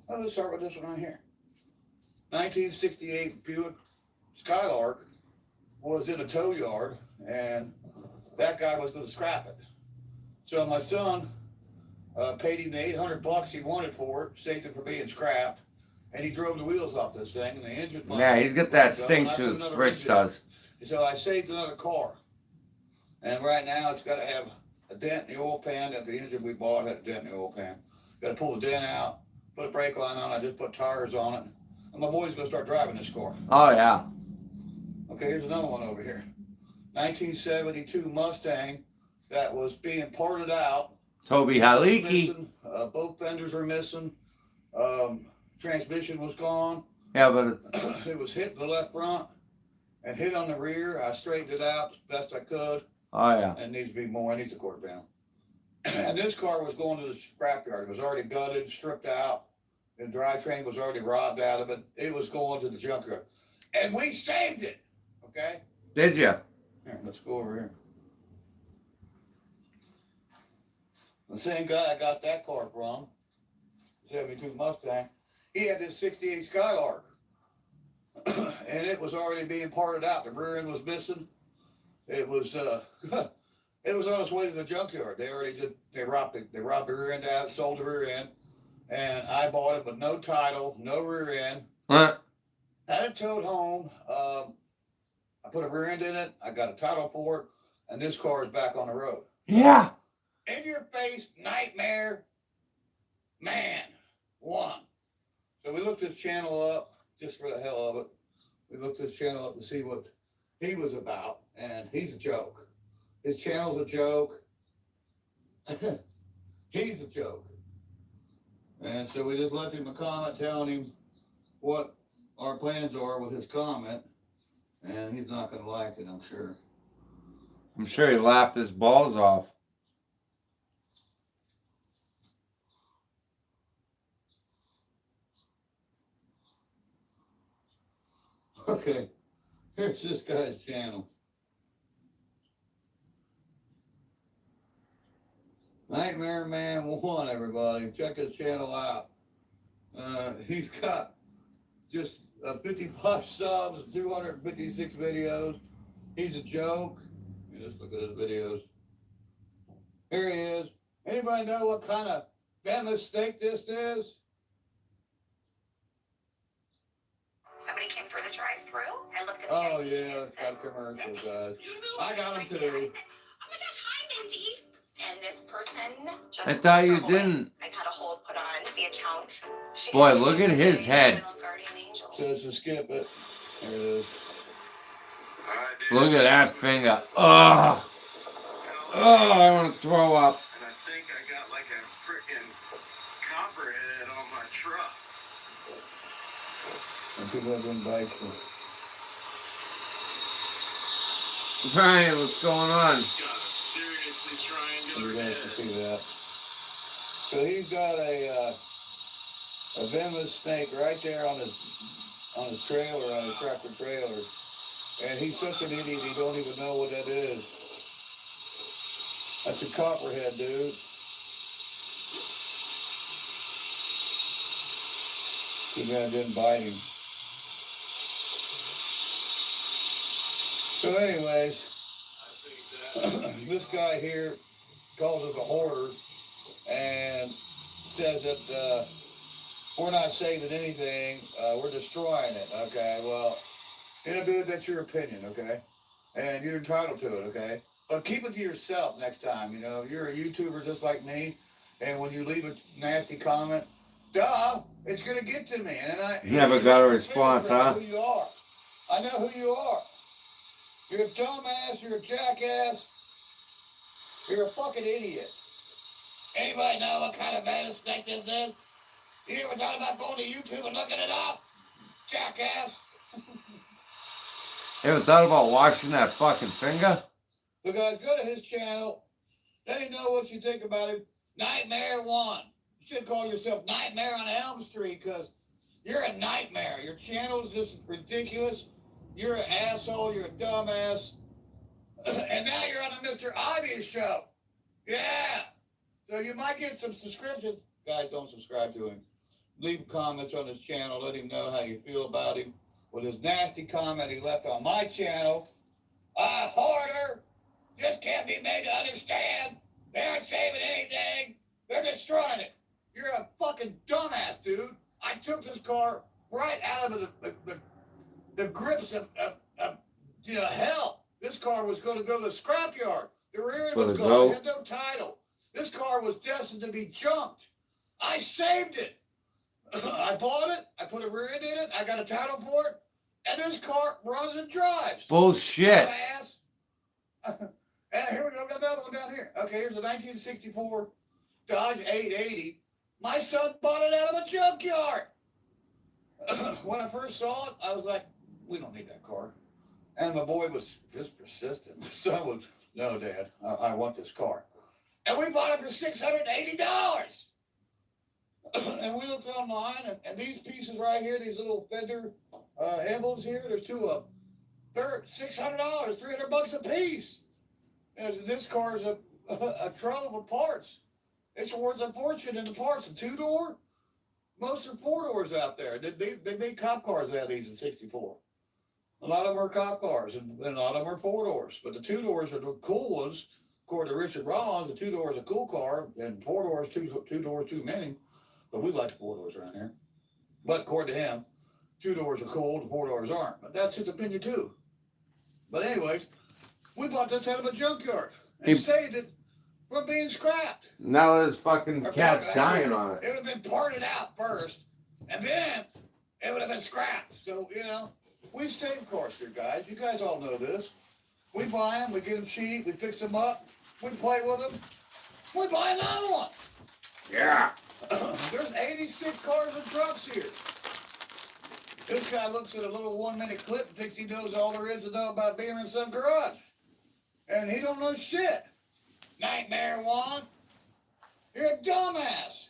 D: let's start with this one right here. 1968 Buick Skylark was in a tow yard, and that guy was going to scrap it. So my son paid him the $800 he wanted for it, saved it from being scrapped, and he drove the wheels off this thing, and the engine.
A: Yeah, he's got that stink tooth. Rich does.
D: So I saved another car, and right now it's got to have a dent in the oil pan. That the engine we bought had a dent in the oil pan. Got to pull the dent out, put a brake line on. I just put tires on it. And my boy's gonna start driving this car.
A: Oh yeah.
D: Okay, here's another one over here. 1972 Mustang that was being parted out.
A: Toby Haliki.
D: Missing, both fenders are missing. Transmission was gone.
A: Yeah, but it's
D: It was hit in the left front and hit on the rear. I straightened it out as best I could.
A: oh yeah.
D: And it needs to be more. It needs a quarter pound. And this car was going to the scrapyard. It was already gutted, stripped out. The drivetrain was already robbed out of it. It was going to the junkyard. And we saved it. Okay?
A: Did you?
D: Here, let's go over here. The same guy I got that car from, 72 Mustang, he had this 68 Skylark. And it was already being parted out. The rear end was missing. It was it was on its way to the junkyard. They robbed the rear end out, sold the rear end, and I bought it with no title, no rear end.
A: Huh?
D: Had it towed home. I put a rear end in it. I got a title for it, and this car is back on the road.
A: Yeah.
D: In your face, Nightmare Man 1. So we looked this channel up just for the hell of it. We looked this channel up to see what he was about, and he's a joke. His channel's a joke. He's a joke. And so we just left him a comment telling him what our plans are with his comment, and he's not going to like it, I'm sure.
A: I'm sure he laughed his balls off.
D: Okay, here's this guy's channel. Nightmare Man 1, everybody. Check his channel out. He's got just 55 subs, 256 videos. He's a joke. You just look at his videos. Here he is. Anybody know what kind of famous steak this is?
F: Somebody came through the drive-through. I looked at
D: Oh yeah, it's got commercials, guys. I got them too.
F: Oh my gosh, hi Mindy. And this person just
A: I thought you
F: drove away.
A: didn't.
F: I had a hold put on the account.
A: Boy, look at his head.
F: Guardian angel.
D: Says to skip it. There it is.
A: Look at that finger. Ugh. Oh, I want to throw up.
C: And I think I got like a freaking copperhead on my truck.
D: And people have been bikes.
A: Right, what's going on?
C: Got a seriously
D: You
C: triangular
D: guys
C: head.
D: can see that. So he's got a venomous snake right there on his trailer, on his tractor trailer. And he's such an idiot, he don't even know what that is. That's a copperhead, dude. Too bad I didn't bite him. So anyways, this guy here calls us a hoarder and says that we're not saving anything, we're destroying it. Okay, well, you know, dude, that's your opinion, okay? And you're entitled to it, okay? But keep it to yourself next time, you know? You're a YouTuber just like me, and when you leave a nasty comment, duh, it's gonna get to me. And I
A: Never got a response,
D: I know
A: huh?
D: who you are. I know who you are. You're a dumbass, you're a jackass, you're a fucking idiot. Anybody know what kind of venomous snake this is? You ever thought about going to YouTube and looking it up? Jackass.
A: You ever thought about washing that fucking finger?
D: So guys, go to his channel. Let him know what you think about him. Nightmare 1. You should call yourself Nightmare on Elm Street because you're a nightmare. Your channel is just ridiculous. You're an asshole. You're a dumbass. And now you're on the Mr. Obvious show. Yeah. So you might get some subscriptions. Guys, don't subscribe to him. Leave comments on his channel. Let him know how you feel about him. With his nasty comment he left on my channel. A hoarder just can't be made to understand. They aren't saving anything. They're destroying it. You're a fucking dumbass, dude. I took this car right out of the grips of hell. This car was going to go to the scrapyard. The rear end
A: For
D: was
A: the
D: gone.
A: goat.
D: It had no title. This car was destined to be junked. I saved it.
B: I bought it. I put a rear end in it. I got a title for it. And this car runs and drives.
A: Bullshit.
B: Ass. And here we go. Got another one down here. Okay, here's a 1964 Dodge 880. My son bought it out of a junkyard. When I first saw it, I was like, we don't need that car. And my boy was just persistent. My son was, no, Dad, I want this car. And we bought it for $680. And we looked online, and these pieces right here, these little fender emblems here, there's two of them. They're $600, $300 a piece. And this car is a trove of parts. It's worth a fortune in the parts. A two-door, most are four-doors out there. They made cop cars out of these in '64. A lot of them are cop cars, and a lot of them are four-doors. But the two-doors are the cool ones. According to Richard Rollins, the two-door is a cool car, and four-doors, two-doors too many. But we like the four-doors around here. But according to him, two-doors are cool, and four-doors aren't. But that's his opinion, too. But anyways, we bought this out of a junkyard and saved it from being scrapped.
A: Now this fucking cat's dying on it.
B: It would have been parted out first, and then it would have been scrapped. So, you know, we save cars here, guys. You guys all know this. We buy them, we get them cheap, we fix them up, we play with them, we buy another one.
A: Yeah.
B: There's 86 cars and trucks here. This guy looks at a little 1-minute clip and thinks he knows all there is to know about being in some garage. And he don't know shit. Nightmare One. You're a dumbass.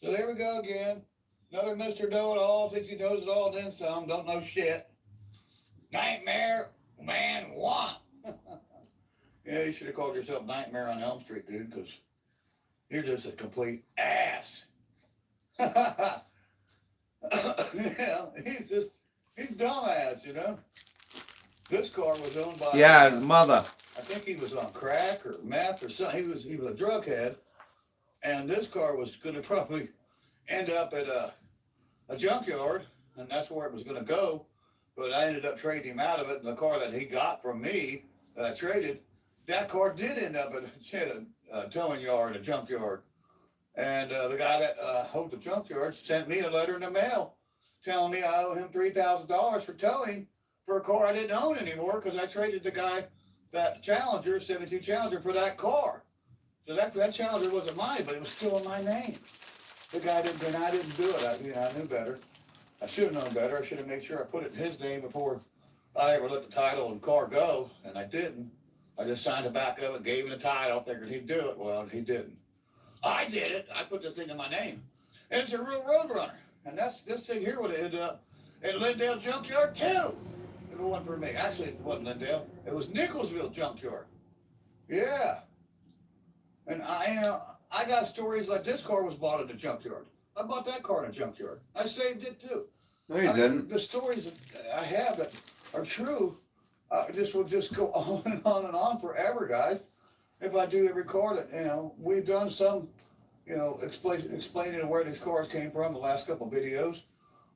B: So there we go again. Another Mr. Know-It-All thinks he knows it all, then some, don't know shit. Nightmare Man One. Yeah, you should have called yourself Nightmare on Elm Street, dude, because you're just a complete ass. You know, he's dumbass, you know. This car was owned by
A: his mother.
B: I think he was on crack or meth or something. He was a drug head, and this car was going to probably end up at a junkyard, and that's where it was going to go. But I ended up trading him out of it, and the car that he got from me that I traded, that car did end up at a towing yard, a junkyard. And the guy that owned the junkyard sent me a letter in the mail telling me I owe him $3,000 for towing for a car I didn't own anymore because I traded the guy that Challenger, 72 Challenger, for that car. So that Challenger wasn't mine, but it was still in my name. The guy didn't, and I didn't do it. I knew better. I should have known better. I should have made sure I put it in his name before I ever let the title and car go, and I didn't. I just signed the back of it, gave him the title, figured he'd do it. Well, he didn't. I did it. I put this thing in my name. And it's a real Roadrunner. And this thing here would have ended up at Lindale Junkyard too. If it wasn't for me. Actually, it wasn't Lindale. It was Nicholsville Junkyard. Yeah. And I got stories like this car was bought at a junkyard. I bought that car in a junkyard. I saved it too.
A: No, you didn't.
B: The stories that I have that are true, this will just go on and on and on forever, guys. If I do every car that, we've done some, explaining where these cars came from, the last couple of videos,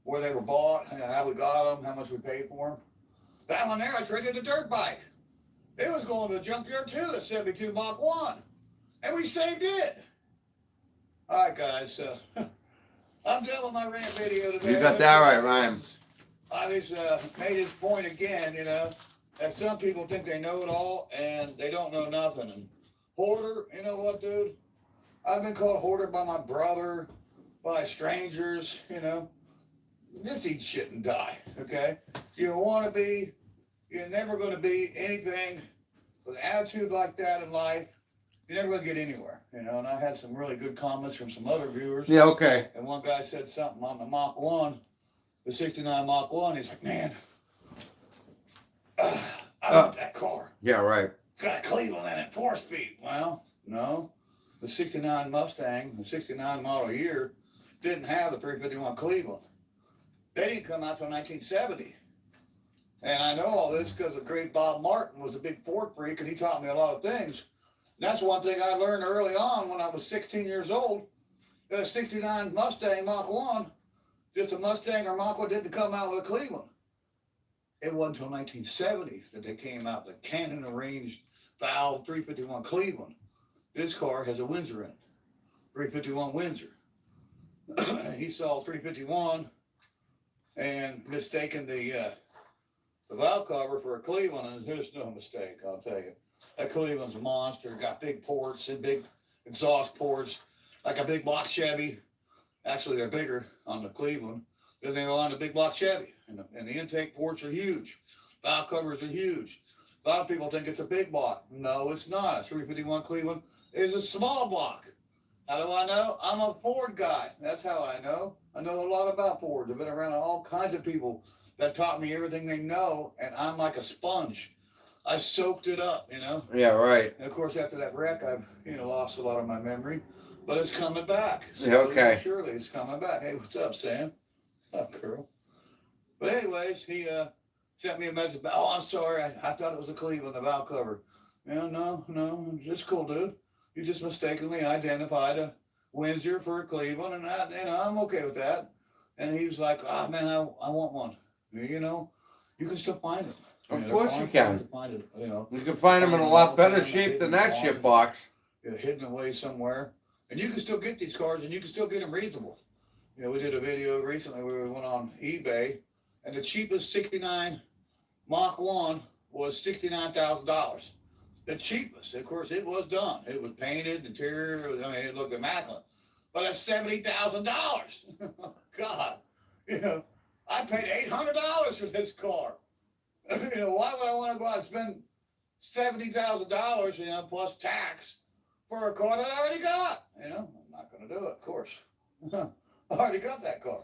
B: where they were bought, how we got them, how much we paid for them. That one there, I traded a dirt bike. It was going to the junkyard too, the 72 Mach 1. And we saved it. All right, guys, I'm done with my rant video today.
A: You got that right, Ryan.
B: I just made his point again, that some people think they know it all and they don't know nothing. And hoarder, you know what, dude? I've been called hoarder by my brother, by strangers, Just eat shit and die, okay? You want to be, you're never going to be anything with an attitude like that in life. You're never going to get anywhere, And I had some really good comments from some other viewers.
A: Yeah, okay.
B: And one guy said something on the Mach 1, the 69 Mach 1. He's like, man, I love that car.
A: Yeah, right.
B: It's got a Cleveland in it, 4-speed. Well, no. The 69 Mustang, the 69 model year, didn't have the 351 Cleveland. They didn't come out till 1970. And I know all this because the great Bob Martin was a big Ford freak, and he taught me a lot of things. And that's one thing I learned early on when I was 16 years old, that a 69 Mustang Mach 1, just a Mustang or Mach 1 didn't come out with a Cleveland. It wasn't until 1970 that they came out with the Cannon arranged valve 351 Cleveland. This car has a Windsor in it, 351 Windsor.
D: he saw 351 and mistaken the valve cover for a Cleveland, and there's no mistake, I'll tell you. That Cleveland's a monster, got big ports and big exhaust ports, like a big block Chevy. Actually, they're bigger on the Cleveland than they are on the big block Chevy. And the intake ports are huge. Valve covers are huge. A lot of people think it's a big block. No, it's not. A 351 Cleveland is a small block. How do I know? I'm a Ford guy. That's how I know. I know a lot about Fords. I've been around all kinds of people that taught me everything they know, and I'm like a sponge. I soaked it up, you know.
A: Yeah, right.
D: And of course, after that wreck, I've lost a lot of my memory, but it's coming back.
A: Yeah, okay.
D: Surely it's coming back. Hey, what's up, Sam? Up, girl. But anyways, he sent me a message about, oh, I'm sorry, I thought it was a Cleveland, the valve cover. No, just cool, dude. You just mistakenly identified a Windsor for a Cleveland, and I'm okay with that. And he was like, oh man, I want one. You can still find them.
A: Of course you can.
D: Find it,
A: You can find them in a lot better shape than that shit box.
D: Hidden away somewhere. And you can still get these cars, and you can still get them reasonable. We did a video recently where we went on eBay, and the cheapest 69 Mach 1 was $69,000. The cheapest. Of course, it was done. It was painted, interior, it looked immaculate. But that's $70,000. God, I paid $800 for this car. Why would I want to go out and spend $70,000, plus tax for a car that I already got? I'm not going to do it, of course. I already got that car.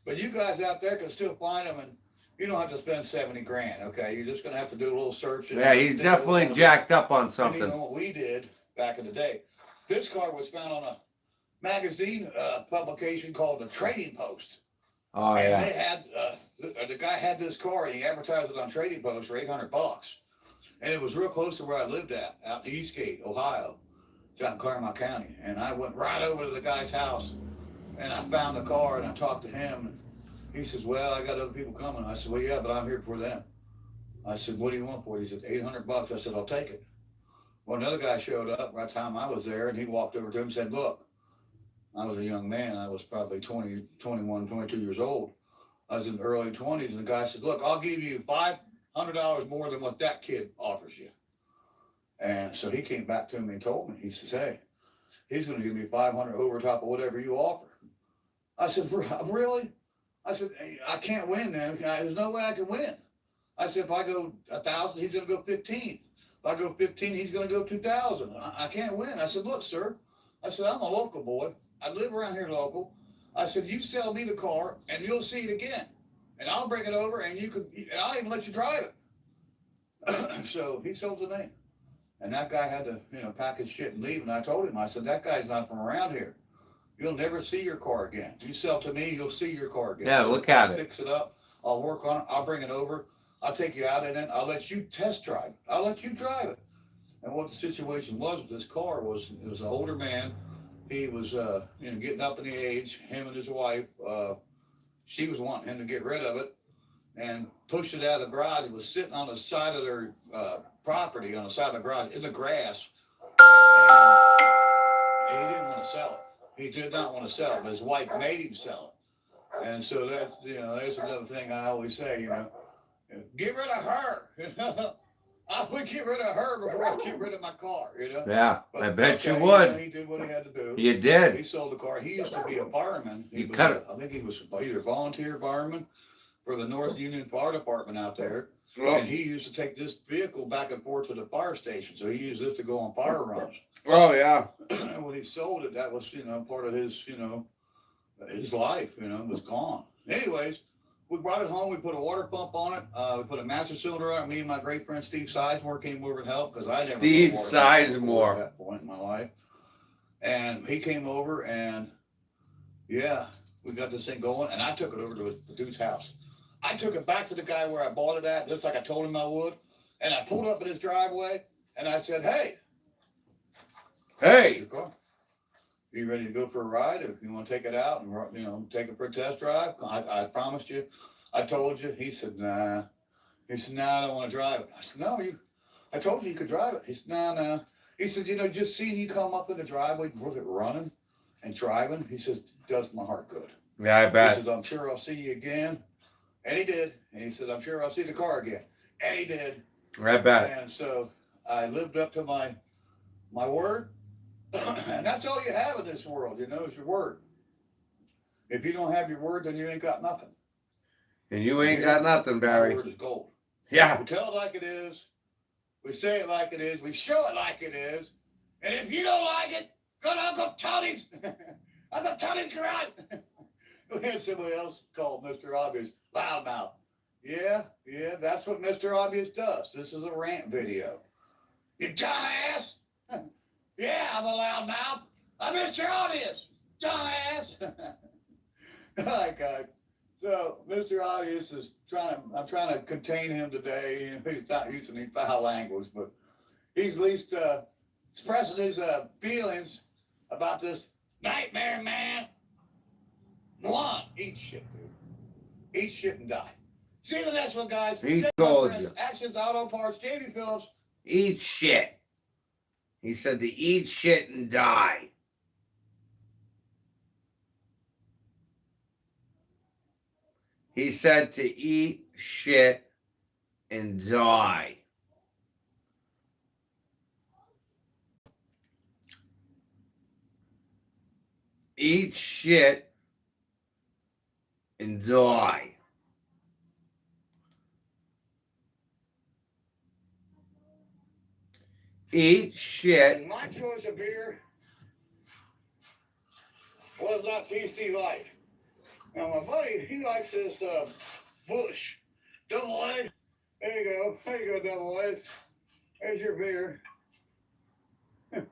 D: But you guys out there can still find them, and you don't have to spend 70 grand, okay? You're just going to have to do a little searching.
A: Yeah, he's definitely jacked up on something.
D: And what we did back in the day, this car was found on a magazine publication called the Trading Post.
A: Oh,
D: and
A: yeah.
D: they had, the guy had this car, and he advertised it on Trading Post for $800. And it was real close to where I lived out in Eastgate, Ohio. It's out in Claremont County. And I went right over to the guy's house, and I found the car, and I talked to him. And he says, well, I got other people coming. I said, well, yeah, but I'm here for them. I said, what do you want for it? He said, $800. I said, I'll take it. Well, another guy showed up right time I was there, and he walked over to him and said, look, I was a young man. I was probably 20, 21, 22 years old. I was in the early 20s, and the guy said, look, I'll give you $500 more than what that kid offers you. And so he came back to me and told me, he says, hey, he's going to give me $500 over top of whatever you offer. I said, really? I said, hey, I can't win, man. There's no way I can win. I said, if I go 1,000, he's going to go 15. If I go 15, he's going to go 2,000. I can't win. I said, look, sir. I said, I'm a local boy. I live around here local. I said, you sell me the car, and you'll see it again. And I'll bring it over, and I'll even let you drive it. So he sold to me. And that guy had to, pack his shit and leave. And I told him, I said, that guy's not from around here. You'll never see your car again. You sell to me, you'll see your car again.
A: Yeah, look at it.
D: Fix it up. I'll work on it. I'll bring it over. I'll take you out in it. I'll let you test drive it. I'll let you drive it. And what the situation was with this car was, it was an older man. He was, getting up in the age, him and his wife, she was wanting him to get rid of it and pushed it out of the garage. It was sitting on the side of their property, on the side of the garage, in the grass. And he didn't want to sell it. He did not want to sell it, but his wife made him sell it. And so that's, there's another thing I always say, get rid of her. I would get rid of her before I get rid of my car,
A: Yeah,
D: But,
A: I bet you
D: okay,
A: would.
D: He did what he had to do.
A: You did.
D: He sold the car. He used to be a fireman.
A: You cut it.
D: I think he was either volunteer fireman for the North Union Fire Department out there.
A: Oh,
D: And he used to take this vehicle back and forth to the fire station. So he used this to go on fire runs.
A: oh yeah.
D: And when he sold it, that was, part of his, his life, was gone. Anyways, we brought it home. We put a water pump on it. We put a master cylinder on it. Me and my great friend Steve Sizemore came over and helped because I never
A: Steve
D: put a water pump
A: Sizemore.
D: at that point in my life. And he came over and yeah, we got this thing going. And I took it over to the dude's house. I took it back to the guy where I bought it at, just like I told him I would. And I pulled up in his driveway and I said, hey,
A: Hey.
D: you ready to go for a ride? If you want to take it out and, take it for a test drive, I promised you. I told you. He said, nah. He said, nah, I don't want to drive it. I said, no, I told you could drive it. He said, nah. He said, just seeing you come up in the driveway with it running, and driving. He says, does my heart good.
A: Yeah, I
D: He
A: bet.
D: says, I'm sure I'll see you again. And he did. And he says, I'm sure I'll see the car again. And he did.
A: I bet.
D: And so I lived up to my word. And that's all you have in this world, is your word. If you don't have your word, then you ain't got nothing.
A: And you ain't got nothing, Barry.
D: My word is gold.
A: Yeah.
D: We tell it like it is. We say it like it is. We show it like it is. And if you don't like it, go to Uncle Tony's. Uncle Tony's garage. We had somebody else called Mr. Obvious loudmouth. Yeah, that's what Mr. Obvious does. This is a rant video. You dumbass. Yeah, I'm a loudmouth. I'm Mr. Obvious. Dumbass. My God. So Mr. Obvious is I'm trying to contain him today. He's not using any foul language, but he's at least expressing his feelings about this nightmare man. One, eat shit, dude. Eat shit and die. See you in the next one, guys.
A: He told you.
D: Actions Auto Parts, Jamie Phillips.
A: Eat shit. He said to eat shit and die. He said to eat shit and die. Eat shit and die. Eat shit.
D: And my choice of beer was not TC Light. Now my buddy, he likes this Bush Double A. There you go. There you go, Double A. There's your beer. Is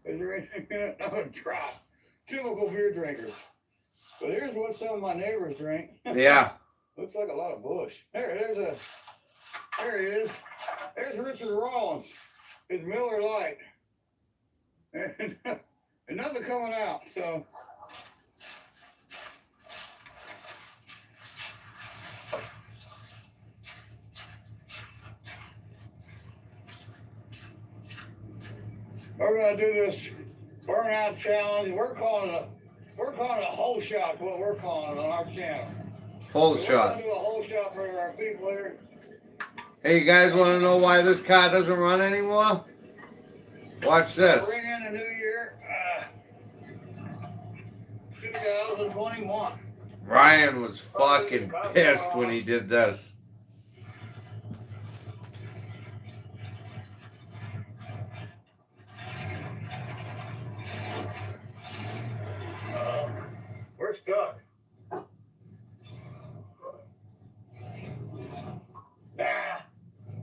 D: there anything in it? No, drop. Typical beer drinkers. But here's what some of my neighbors drink.
A: Yeah.
D: Looks like a lot of Bush. There he is. There's Richard Rollins. His Miller Lite. And nothing coming out, so. We're gonna do this burnout challenge. We're calling it a whole shot, what we're calling it on our channel.
A: Whole
D: So
A: shot.
D: We're gonna do a whole shot for our people here.
A: Hey, you guys want to know why this car doesn't run anymore? Watch this.
D: Bring in a new year, 2021.
A: Ryan was fucking pissed when he did this.
D: We're stuck.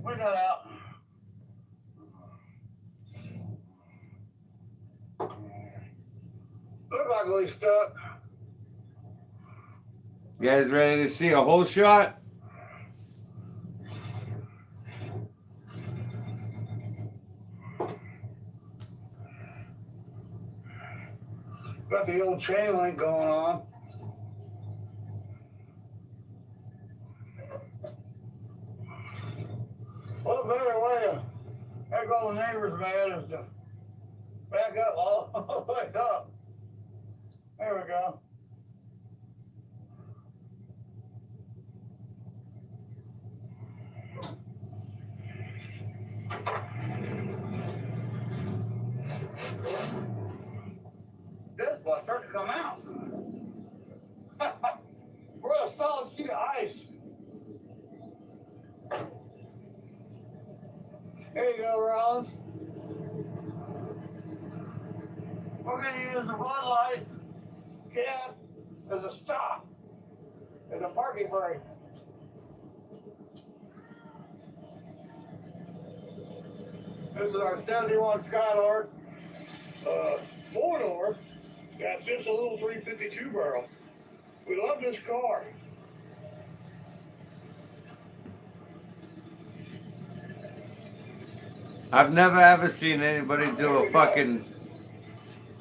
D: We got out. Look like we're stuck.
A: You guys ready to see a whole shot?
D: Got the old chain link going on. What better way to make all the neighbors mad is to back up all the way up. There we go. This was starting to come out. We're on a solid sheet of ice. There you go, Rollins. We're going to use the Bud Light can as a stop, as a parking brake. This is our 71 Skylord, 4-door. Got just a little 352 barrel. We love this car.
A: I've never ever seen anybody do a fucking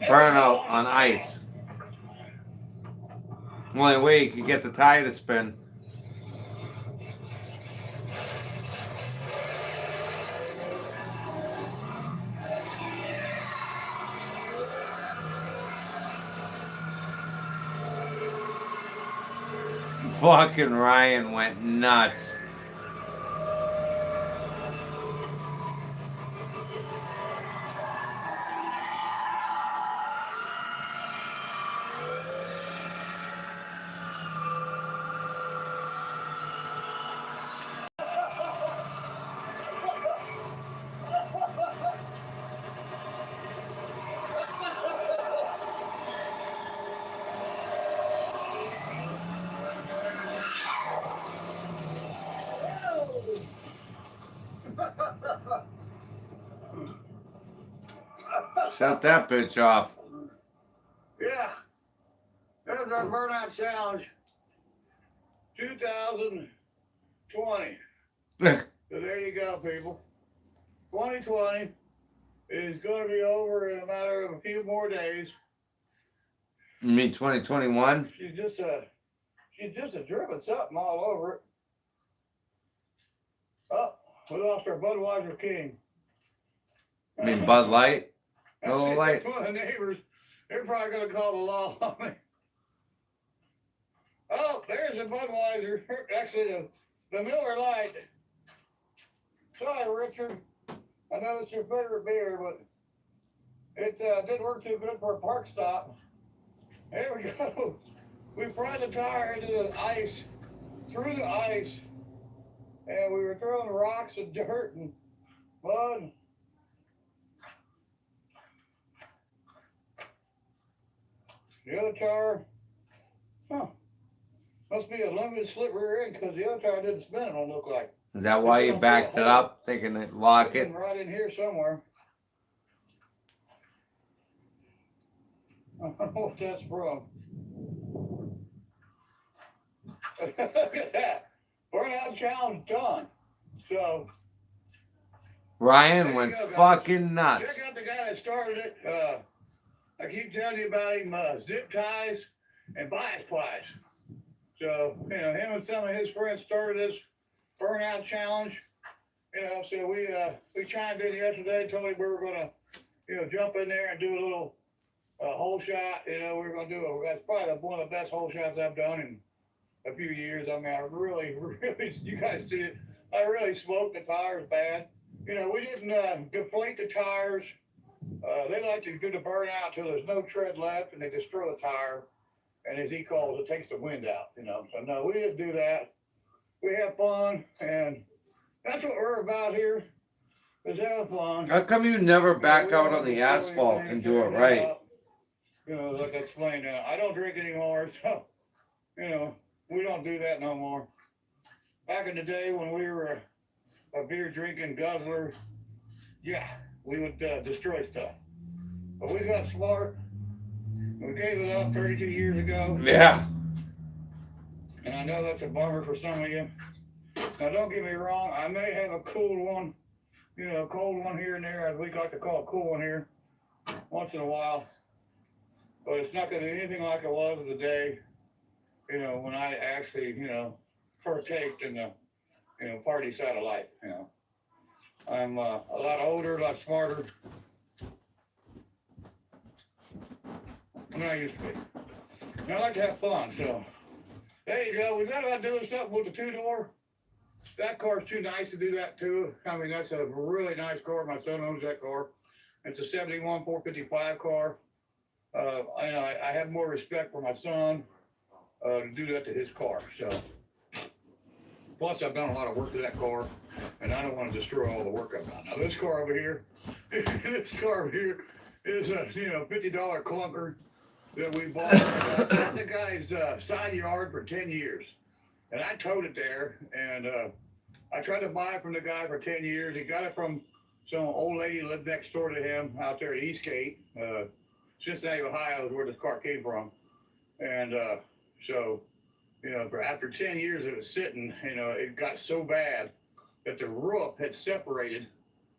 A: burnout on ice. Only way you can get the tire to spin. Fucking Ryan went nuts. Shut that bitch off.
D: Yeah. There's our burnout challenge 2020. So there you go, people. 2020 is going to be over in a matter of a few more days.
A: You mean 2021?
D: She's just a dripping something all over it. Oh, we lost our Budweiser king.
A: You mean Bud Light?
D: That's
A: No
D: it.
A: light.
D: One of the neighbors, they're probably going to call the law on me. Oh, there's the Budweiser. Actually, the Miller Lite. Sorry, Richard. I know it's your favorite beer, but it didn't work too good for a park stop. There we go. We fried the tire into the ice, through the ice, and we were throwing rocks and dirt and mud. The other tire, must be a limited slip rear end because the other tire didn't spin, it don't look like.
A: Is that why you backed it up, thinking it'd lock it?
D: Right in here somewhere. I don't know what that's from. Look at that. Burnout challenge done. So
A: Ryan went fucking nuts.
D: check out the guy that started it. I keep telling you about him, zip ties and bias plies. So, you know, him and some of his friends started this burnout challenge. You know, so we chimed in yesterday, told him we were gonna, you know, jump in there and do a little hole shot. You know, we're gonna do that's probably one of the best hole shots I've done in a few years. I mean, I really, you guys see it. I really smoked the tires bad. You know, we didn't deflate the tires. They like to do the burnout till there's no tread left and they destroy the tire. And as he calls, it takes the wind out, you know. So no, we didn't do that. We have fun, and that's what we're about here, is having fun.
A: How come you never back out on the asphalt and do it right?
D: You know, like I explained, I don't drink anymore, so, you know, we don't do that no more. Back in the day when we were a beer drinking guzzler, yeah, we would destroy stuff. But we got smart. We gave it up 32 years ago.
A: Yeah.
D: And I know that's a bummer for some of you. Now, don't get me wrong. I may have a cool one, you know, a cold one here and there, as we like to call a cool one here, once in a while. But it's not going to be anything like it was the day, you know, when I actually, you know, partaked in the, you know, party side of life, you know. I'm a lot older, a lot smarter than I used to be. And I like to have fun, so there you go. Was that about doing something with the two-door? That car's too nice to do that too. I mean, that's a really nice car. My son owns that car. It's a 71 455 car. I have more respect for my son to do that to his car. So, plus I've done a lot of work to that car, and I don't want to destroy all the work I've done. Now this car over here, is a $50 clunker that we bought in the guy's side yard for 10 years, and I towed it there, and I tried to buy it from the guy for 10 years. He got it from some old lady who lived next door to him out there at Eastgate. Cincinnati, Ohio is where this car came from. And so, you know, after 10 years of it sitting, you know, it got so bad that the roof had separated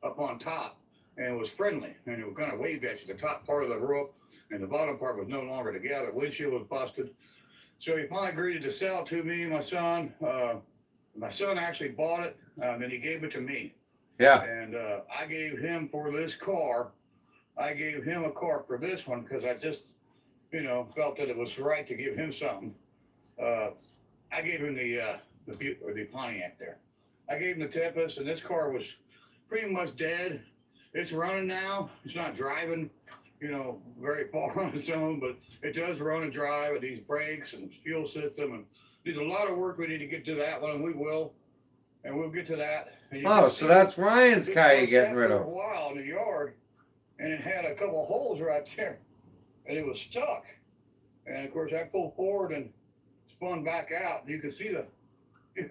D: up on top and it was friendly. And it was kind of waved at you. The top part of the roof and the bottom part was no longer together. Windshield was busted. So he finally agreed to sell it to me and my son. My son actually bought it, and he gave it to me.
A: Yeah.
D: And I gave him for this car. I gave him a car for this one because I just, you know, felt that it was right to give him something. I gave him the Pontiac there. I gave him the Tempest, and this car was pretty much dead. It's running now. It's not driving, very far on its own, but it does run and drive with these brakes and fuel system. And there's a lot of work we need to get to that one, and we will. And we'll get to that. And you
A: Oh,
D: can
A: so
D: see
A: that's Ryan's
D: this
A: car
D: car
A: you're getting
D: sat
A: rid
D: for
A: of.
D: a while in the yard, and it had a couple of holes right there, and it was stuck. And of course, I pulled forward and spun back out. You can see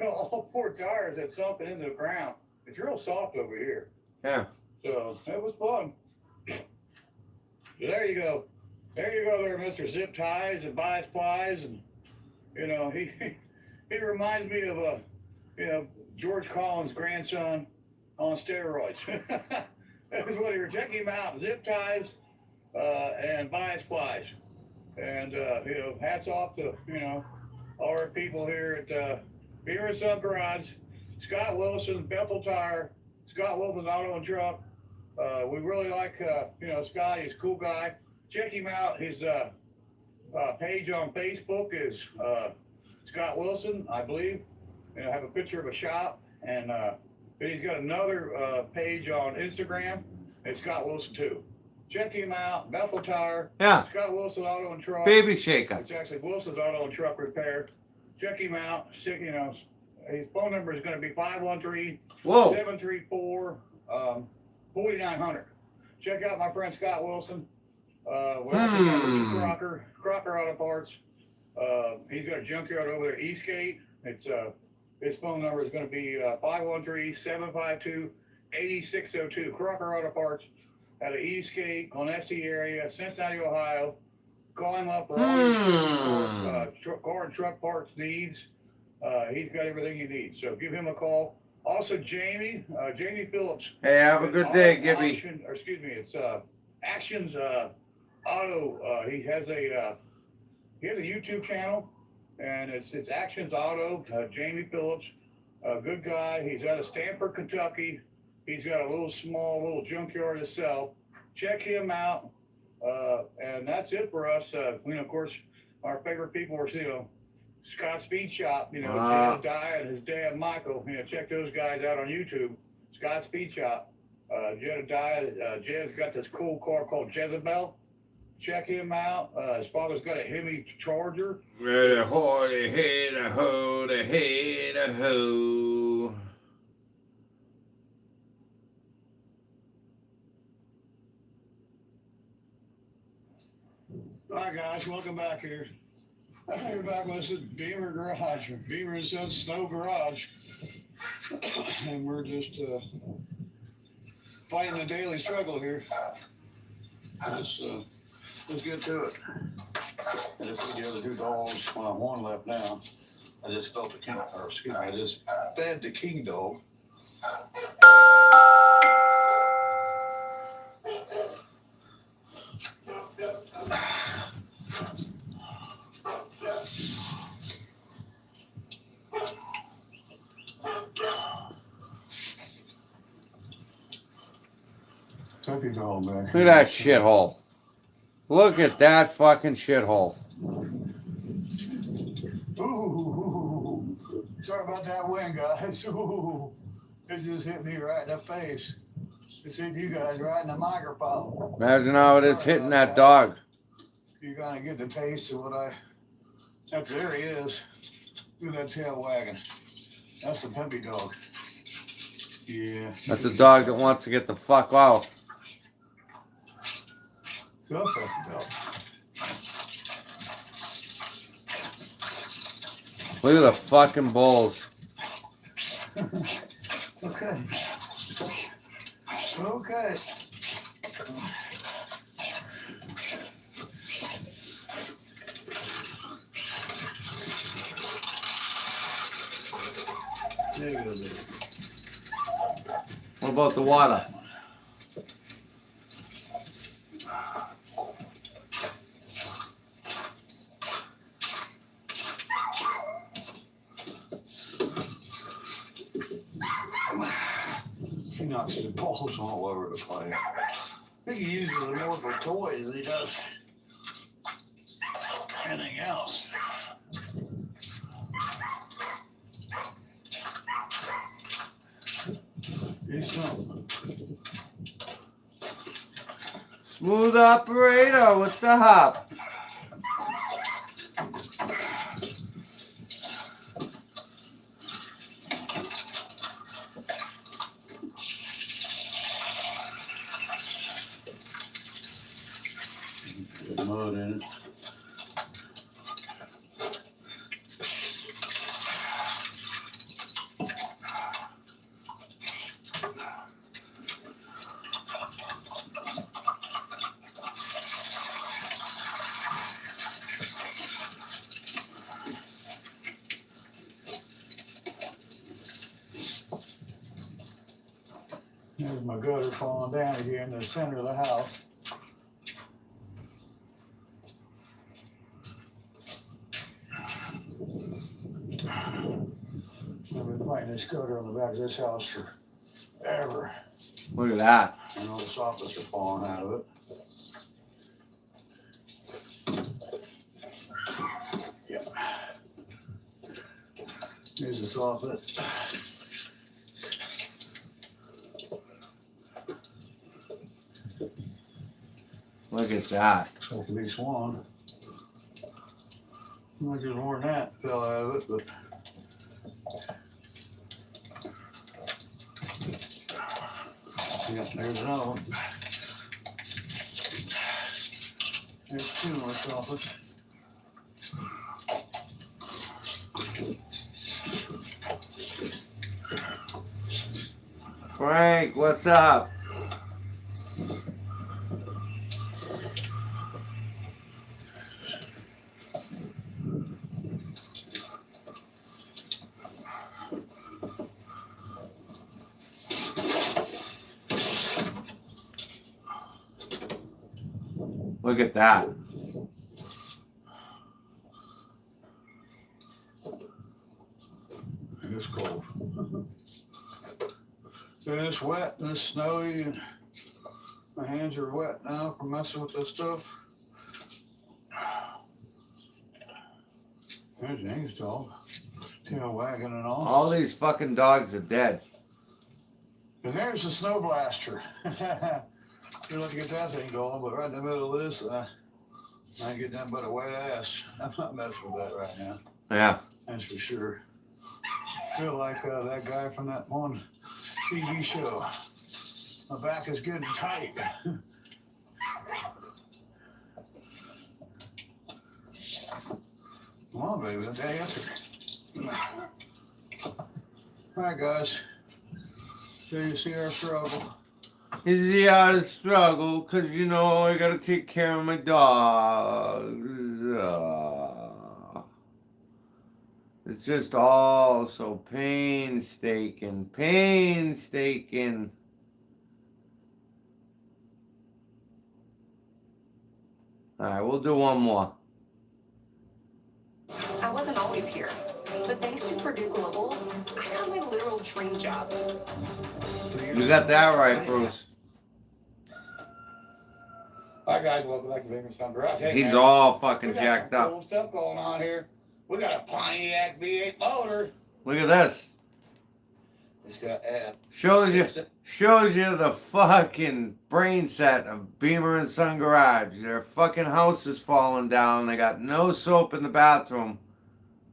D: all four tires had something into the ground. It's real soft over here.
A: Yeah.
D: So it was fun. So there you go. There you go there, Mr. Zip Ties and Buy Supplies. And, he reminds me of George Collins' grandson on steroids. That was what he was. Check him out. Zip Ties and Buy Supplies. And, hats off to, all our people here at Beaver and Son Garage, Scott Wilson, Bethel Tire, Scott Wilson Auto and Truck. We really like, Scott. He's a cool guy. Check him out. His page on Facebook is Scott Wilson, I believe. I have a picture of a shop. And then he's got another page on Instagram. It's Scott Wilson too. Check him out. Bethel Tire.
A: Yeah.
D: Scott Wilson Auto and Truck.
A: Baby shaker.
D: It's actually Wilson's Auto and Truck Repair. Check him out. His phone number is going to be 513-734-4900. Check out my friend Scott Wilson. We also got Richard Crocker Auto Parts. He's got a junkyard over there, Eastgate. It's his phone number is going to be 513-752-8602. Crocker Auto Parts out of Eastgate, Glenessee area, Cincinnati, Ohio. Call him up for all your car and truck parts needs. He's got everything you need. So give him a call. Also, Jamie Phillips.
A: Hey, have a good day, Gibby.
D: It's Actions Auto. He has a YouTube channel, and it's Actions Auto. Jamie Phillips, a good guy. He's out of Stamford, Kentucky. He's got a small junkyard himself. Check him out. And that's it for us. Of course, our favorite people are, Scott Speed Shop, Jedediah and his dad, Michael. Check those guys out on YouTube. Scott Speed Shop. Jedediah, Jed's got this cool car called Jezebel. Check him out. His father's got a Hemi Charger.
A: Ready, hoity, hey, da, ho, da, hey, da, ho.
D: Hi guys, welcome back here. You're back with us at Beaver Garage, Beaver and Son Snow Garage. And we're just fighting a daily struggle here. Let's get to it. And if we the other two dogs, well, one left now. I just felt I just fed the king dog. Look at
A: that shithole. Look at that fucking shithole.
D: Ooh, sorry about that wind, guys. Ooh, it just hit me right in the face. It hit you guys right in the microphone.
A: Imagine how it is hitting that dog.
D: You're gonna get the taste of what there he is. Look at that tail wagging. That's the puppy dog. Yeah.
A: That's a dog that wants to get the fuck off.
D: Good puppy dog.
A: Look at the fucking bulls.
D: Okay. Okay. There you go, baby.
A: What about the water?
D: He knocks his balls all over the place. I think he uses it more for toys than he does anything else. He's something.
A: Smooth operator, what's the hop?
D: Put mud in it. There's my gutter falling down again in the center of the house. I've been fighting this gutter on the back of this house forever.
A: Look at that.
D: And all the soffits are falling out of it. Yeah. Here's the soffit.
A: Look at that.
D: Supposed to be swan. Like there's more than that fell out of it, but. Yeah, there's another one. There's two more soffits.
A: Frank, what's up? Look at that.
D: It's cold. And it's wet and it's snowy and my hands are wet now from messing with this stuff. There's James' dog. Tail wagging and all.
A: All these fucking dogs are dead.
D: And there's the snow blaster. You'll have to get that thing going, but right in the middle of this, I ain't getting nothing but a wet ass. I'm not messing with that right now.
A: Yeah.
D: That's for sure. Feel like that guy from that one TV show. My back is getting tight. Come on, baby, the day after. All right, guys. So you see our struggle.
A: Is he out of struggle? Cause you know I gotta take care of my dogs. It's just all so painstaking. Alright, we'll do one more.
J: I wasn't always here, but thanks to Purdue Global, I got my literal dream job.
A: You got that right, Bruce.
B: Hi guys, welcome back to Bigger Sound Garage. Hey,
A: He's
B: man,
A: all fucking
B: we got
A: jacked
B: some
A: up.
B: cool stuff going on here. We got a Pontiac V8 motor.
A: Look at this.
B: It's got
A: Shows you the fucking brain set of Beamer and Son Garage. Their fucking house is falling down. They got no soap in the bathroom.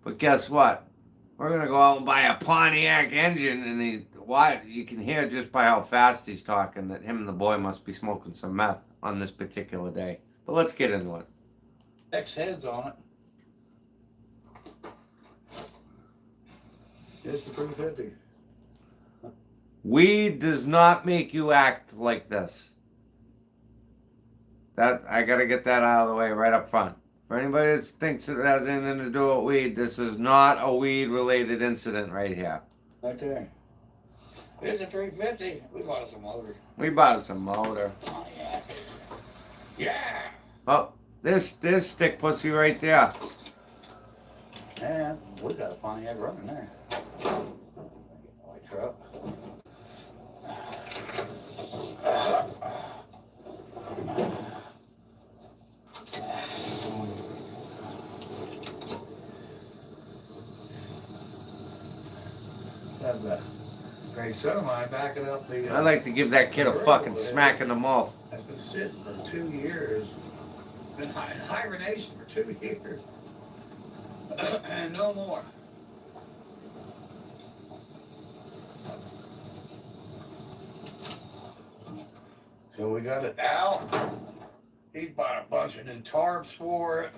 A: But guess what? We're gonna go out and buy a Pontiac engine, and you can hear just by how fast he's talking that him and the boy must be smoking some meth on this particular day. But let's get into it.
B: X heads on it. It's the 350.
A: Weed does not make you act like this. That I gotta get that out of the way right up front. For anybody that thinks it has anything to do with weed, this is not a weed-related incident right here.
B: Okay. It's a 350. We bought us a motor.
A: We bought us a motor.
B: Pontiac. Yeah.
A: Oh, there's stick pussy right there.
B: Yeah, we got a Pontiac running there. White truck. That's a great
L: a son of mine backing up the.
A: I'd like to give that kid a fucking smack in the mouth.
L: I've been sitting for 2 years. Been in hibernation for 2 years. And no more. So we got it out. He bought a bunch of new tarps for it.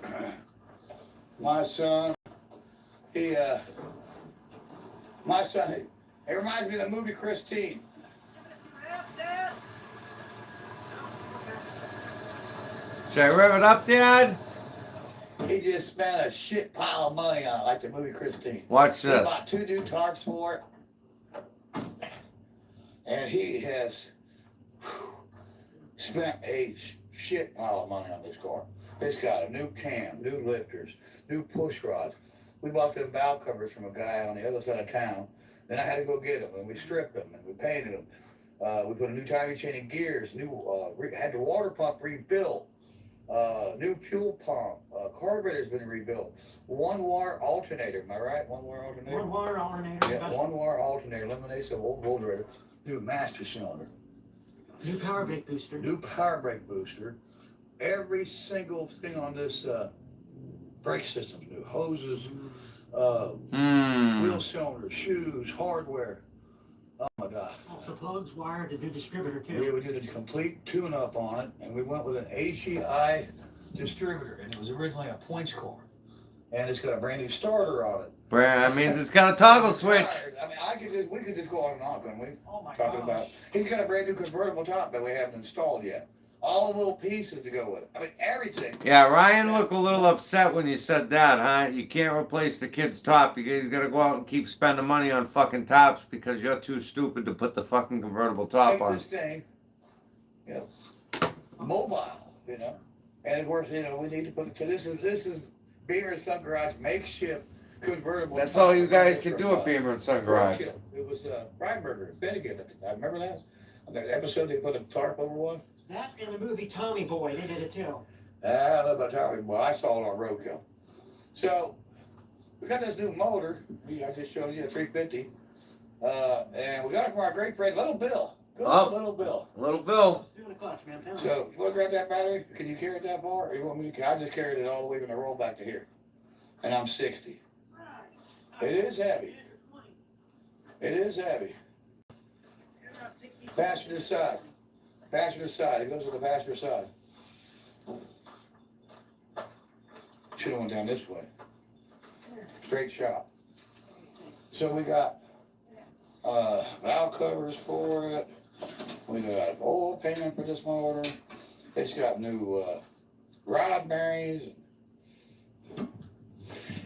L: My son, my son, it reminds me of the movie Christine.
A: Should I rev it up, Dad?
L: He just spent a shit pile of money on it, like the movie Christine.
A: Watch
L: He
A: this.
L: bought 2 new tarps for it. And he has spent a shit pile of money on this car. It's got a new cam, new lifters, new push rods. We bought them valve covers from a guy on the other side of town. Then I had to go get them, and we stripped them, and we painted them. We put a new timing chain and gears, had the water pump rebuilt, new fuel pump, carburetor's been rebuilt. 1-wire alternator, am I right? 1-wire alternator?
M: 1-wire alternator.
L: Yeah, 1-wire alternator, elimination of old voltmeter, new master cylinder.
M: New power brake booster.
L: New power brake booster. Every single thing on this brake system, new hoses, wheel cylinders, shoes, hardware. Oh my God.
M: Also plugs, wired, the new distributor too.
L: Yeah, we did a complete tune-up on it, and we went with an AGI distributor, and it was originally a points car. And it's got a brand new starter on it.
A: That means it's got a toggle switch.
L: I mean, we could just go on and on, couldn't we?
M: Oh my
L: Talking
M: gosh.
L: about, he's got a brand new convertible top that we haven't installed yet. All the little pieces to go with it. I mean, everything.
A: Yeah, Ryan looked a little upset when you said that, huh? You can't replace the kid's top. He's got to go out and keep spending money on fucking tops because you're too stupid to put the fucking convertible top
L: Take
A: on.
L: this thing, you know, mobile, you know. And of course, you know, we need to put, so this is Beamer and Son Garage makeshift convertible.
A: That's
L: top
A: all you guys
L: for,
A: can do at Beamer and Son Garage.
L: It was Reinberger, Bennigan. I remember that. On that episode, they put a tarp over one.
M: That and the movie Tommy Boy, they did it too.
L: I don't know about Tommy Boy. I saw it on roadkill. So we got this new motor. I just showed you a 350. And we got it from our great friend Little Bill. Good Little Bill.
A: Little Bill.
M: It's doing a clutch, man.
L: So you want to grab that battery? Can you carry it that far? Or you want me to? I just carried it all the way from the roll back to here. And I'm 60. It is heavy. It is heavy. Passenger side. Passenger side. It goes to the passenger side. Should have went down this way. Straight shot. So we got valve covers for it. We got oil payment for this motor. It's got new rod bearings.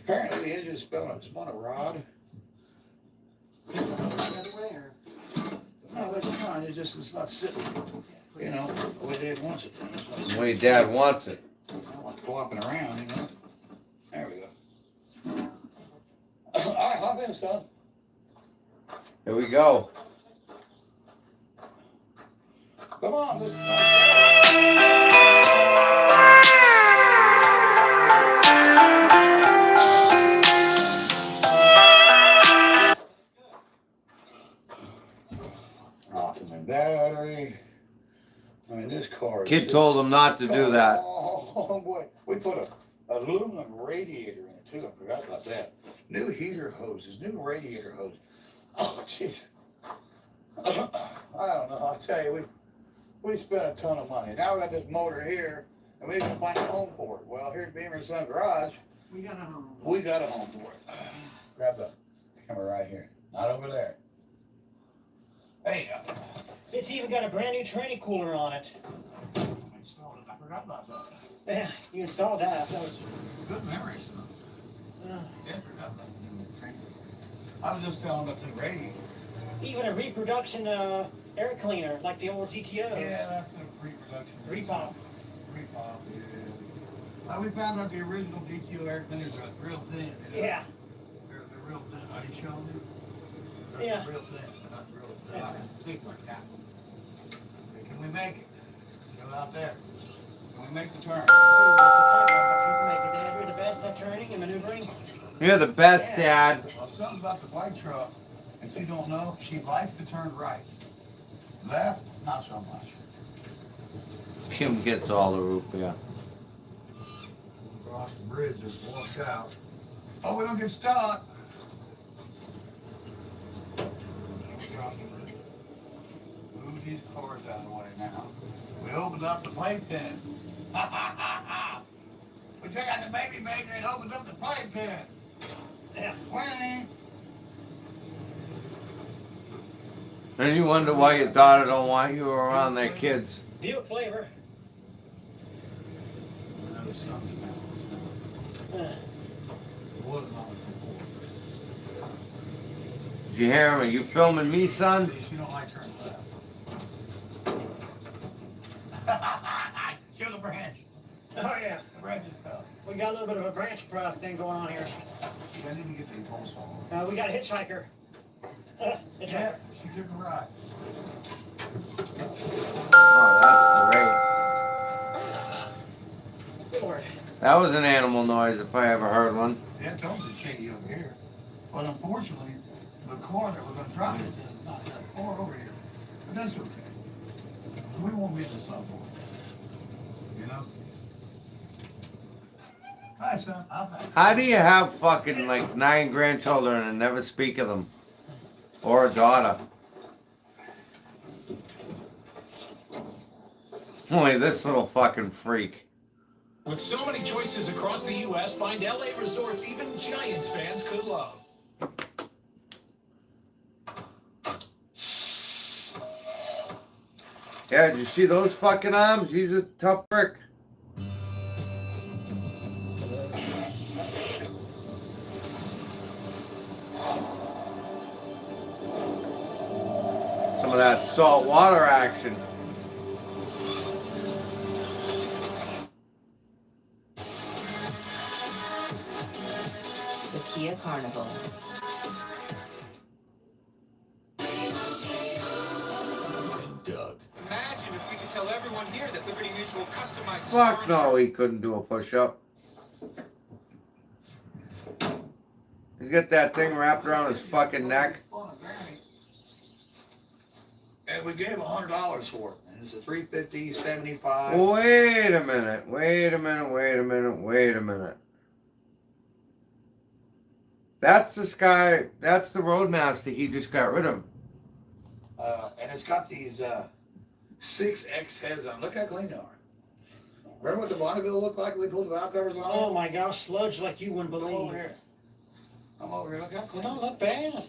L: Apparently the engine's spun a rod. No, that's fine. It's not sitting, you know, the way Dad wants it.
A: The way Dad wants it.
L: I don't like flopping around, you know. There we go. All right, hop in, son.
A: Here we go.
L: Come on, let's. Optimum battery. I mean, this car.
A: Kid told him not to do that.
L: Oh boy, we put a aluminum radiator in it too. I forgot about that. New heater hoses, new radiator hose. Oh jeez. I don't know. I'll tell you, we spent a ton of money. Now we got this motor here, and we need to find a home for it. Well, here at Beamer and Son Garage,
M: we got a home.
L: We got a home for it. Grab the camera right here, not over there. Hey,
M: It's even got a brand new training cooler on it.
L: I installed it. I forgot about that.
M: Yeah, you installed that. That was
L: Good memories.
M: uh,
L: Yeah, forgot about the training. I was just telling about the radiator.
M: even a reproduction air cleaner like the old GTOs.
L: Yeah, that's a reproduction.
M: Repop.
L: Repop, yeah. We found out the original GTO air cleaners are real thin. You know?
M: Yeah.
L: They're real thin. Are you showing me? They're
M: Yeah.
L: real thin. They're not real thin.
M: Yeah.
L: Think like that. Can we make it? Go out there. Can we make the turn?
M: Ooh, that's a tight one, but you can make it, Dad. You're the best at turning and maneuvering.
A: You're the best,
M: Yeah.
A: Dad.
L: Well, something about the white truck If you don't know, she likes to turn right. Left, not so much.
A: Kim gets all the root beer.
L: Across the bridge, just walked out. Oh, we don't get stuck. Move these cars out of the way now. We opened up the playpen. We took out the baby maker and opened up the playpen. Yeah. Winning.
A: And you wonder why your daughter don't want you around their kids.
M: Buick flavor.
L: That was something else. It wasn't on before.
A: Did you hear him? Are you filming me, son?
L: You don't like turning left. Kill the branch.
M: Oh yeah.
L: The branch is tough.
M: We got a little bit of a branch thing going on here.
L: I need to get the pulse on.
M: We got a hitchhiker. Hitchhiker.
L: Yeah, she took a ride.
A: Oh, that's great.
M: Lord.
A: That was an animal noise if I ever heard one.
L: Yeah, told us it's shady over here. But unfortunately, the car that we're going to drive is not that far over here. But that's okay. We won't get this up for you know? Hi, son. I'm back.
A: How do you have fucking like 9 grandchildren and never speak of them? Or a daughter? Only this little fucking freak.
G: With so many choices across the U.S., find LA resorts even Giants fans could love.
A: Yeah, did you see those fucking arms? He's a tough prick. Some of that salt water action.
I: The Kia Carnival.
G: Doug.
N: Imagine if we could tell everyone here that Liberty Mutual customizes.
A: Fuck no, he couldn't do a push-up. He's got that thing wrapped around his fucking neck.
L: And we gave him $100 for it. And it's a $350, $75.
A: Wait a minute, wait a minute, wait a minute, wait a minute. That's this guy, that's the Roadmaster he just got rid of.
L: And it's got these 6X heads on. Look how clean they are. Remember what the Bonneville looked like when we pulled the valve covers on?
M: Oh my gosh, sludge like you wouldn't
L: Come
M: believe.
L: over here. Come over here. Look how clean.
M: No, not bad.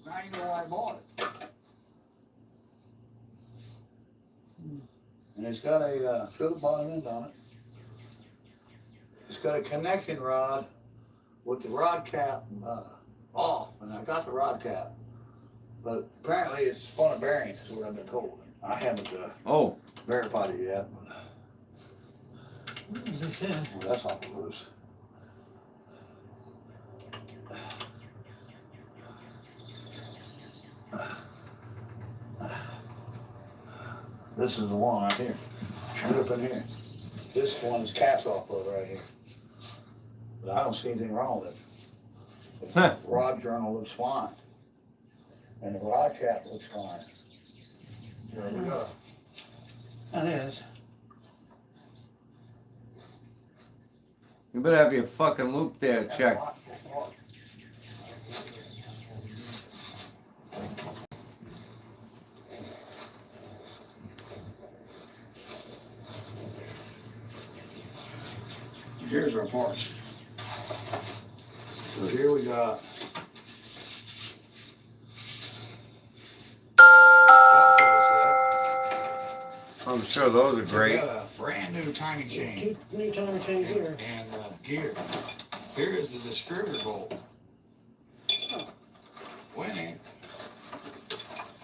L: Now you know why I bought it. And it's got a show the bottom end on it. It's got a connection rod with the rod cap off, and I got the rod cap. But apparently it's on a bearing, is what I've been told. I haven't verified it yet.
M: What is this in?
L: Well, that's all loose. This is the one right here. Right up in here. This one is caps off of right here. But I don't see anything wrong with it. The rod journal looks fine. And the rod cap looks fine. There we go.
M: That is.
A: You better have your fucking loop there checked.
L: Here's our parts. So here we got
A: I'm sure those are
L: we
A: great.
L: got a brand new timing chain
M: Two new timing chain here.
L: and gear. Here is the distributor bolt. Winning.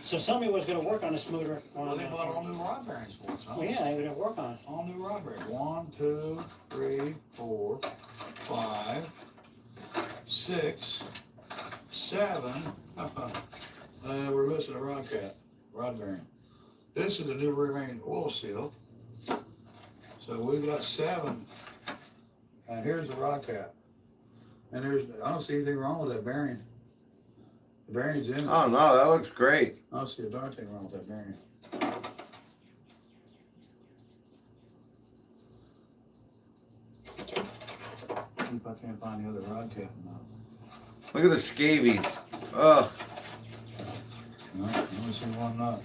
M: So somebody was going to work on this motor.
L: Well, they bought all new rod bearings for us, huh?
M: Well, yeah, they were going to work on it.
L: All new rod bearings. 1, 2, 3, 4, 5, 6, 7. We're missing a rod cap, rod bearing. This is a new rear main oil seal. So we've got 7. And here's the rod cap. And I don't see anything wrong with that bearing. The bearing's in it.
A: Oh no, that looks great.
L: I'll see a darn thing wrong with that bearing. See if I can't find the other rod cap now.
A: Look at the scabies. Ugh.
L: No, I only see one nut.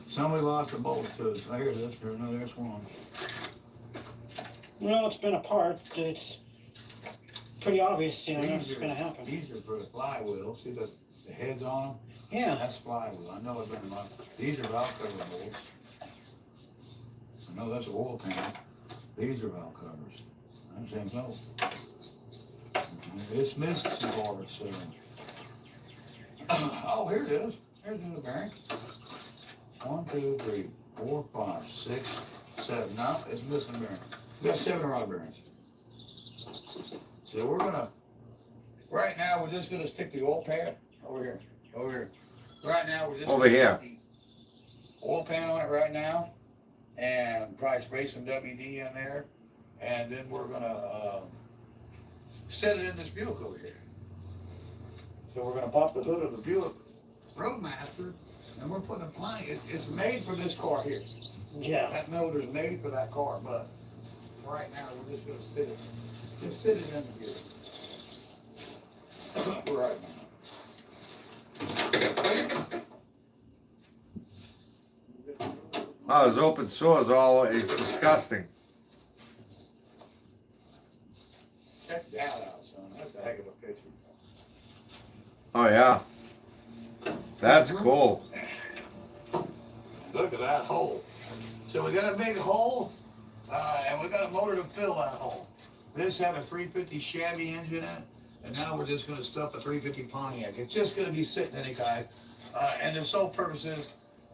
L: Somebody lost a bolt to it. I hear this. There's one.
M: Well, it's been apart. It's pretty obvious, you know, that's what's gonna happen.
L: These are for the flywheel. See the heads on them?
M: Yeah.
L: That's flywheel. I know it's been like, these are valve cover bolts. I know that's an oil pan. These are valve covers. I'm saying no. It's missing some parts. Oh, here it is. Here's the bearing. 1, 2, 3, 4, 5, 6, 7. No, it's missing a bearing. We got 7 rod bearings. So we're gonna, right now, we're just gonna stick the oil pan over here. Over here. Right now, we're just
A: Over here.
L: stick the oil pan on it right now, and probably spray some WD in there, and then we're gonna set it in this Buick over here. So we're gonna pop the hood of the Buick Roadmaster, and we're putting a plank. It's made for this car here.
M: Yeah.
L: That motor's made for that car, but right now we're just gonna sit it. Just sit it in the Buick. Right now.
A: Oh, his open sores all is disgusting.
L: Check that out, son. That's a heck of a picture.
A: Oh yeah. That's cool.
L: Look at that hole. So we got a big hole, and we got a motor to fill that hole. This had a 350 Chevy engine in it, and now we're just going to stuff a 350 Pontiac. It's just going to be sitting in it, guys. And the sole purpose is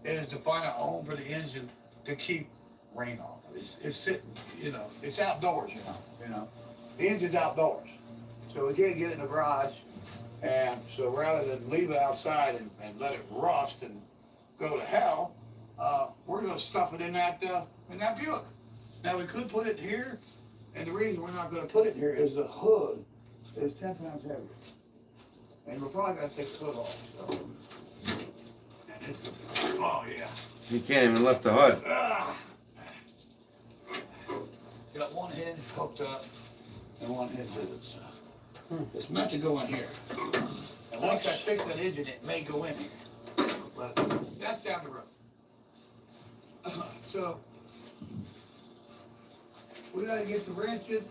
L: to find a home for the engine to keep rain off. It's sitting, you know, it's outdoors, you know. The engine's outdoors. So we can't get it in the garage. And so rather than leave it outside and let it rust and go to hell, we're going to stuff it in that Buick. Now we could put it here, and the reason we're not going to put it here is the hood is 10 pounds heavier. And we're probably going to take the hood off. So. And it's, oh yeah.
A: You can't even lift the hood.
L: Got one hinge hooked up and one hinge isn't. It's meant to go in here. And once I fix that engine, it may go in here. But that's down the road. So we gotta get the wrenches.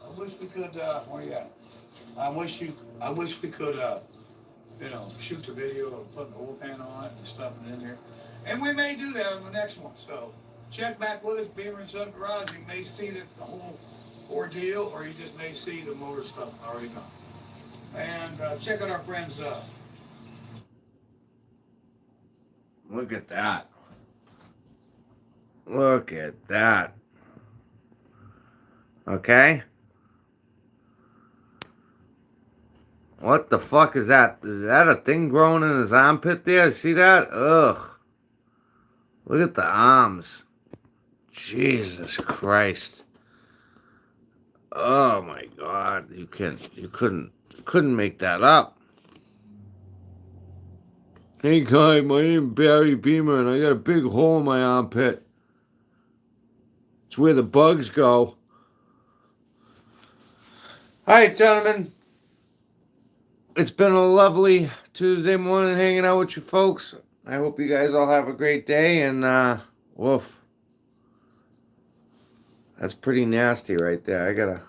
L: I wish we could where you at? I wish we could you know, shoot the video of putting the oil pan on it and stuffing it in there. And we may do that on the next one. So check back with us, Beamer and Son Garage. You may see the whole ordeal, or you just may see the motor stuff already gone. And check out our friends.
A: Look at that. Look at that. Okay. What the fuck is that? Is that a thing growing in his armpit there? See that? Ugh. Look at the arms. Jesus Christ. Oh my God. You couldn't make that up. Hey guy, my name's Barry Beamer and I got a big hole in my armpit. It's where the bugs go. Alright, gentlemen. It's been a lovely Tuesday morning hanging out with you folks. I hope you guys all have a great day and woof. That's pretty nasty right there. Let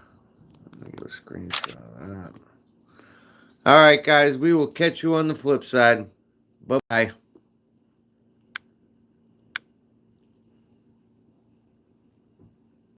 A: me give a screenshot of that. Alright guys, we will catch you on the flip side. Bye-bye.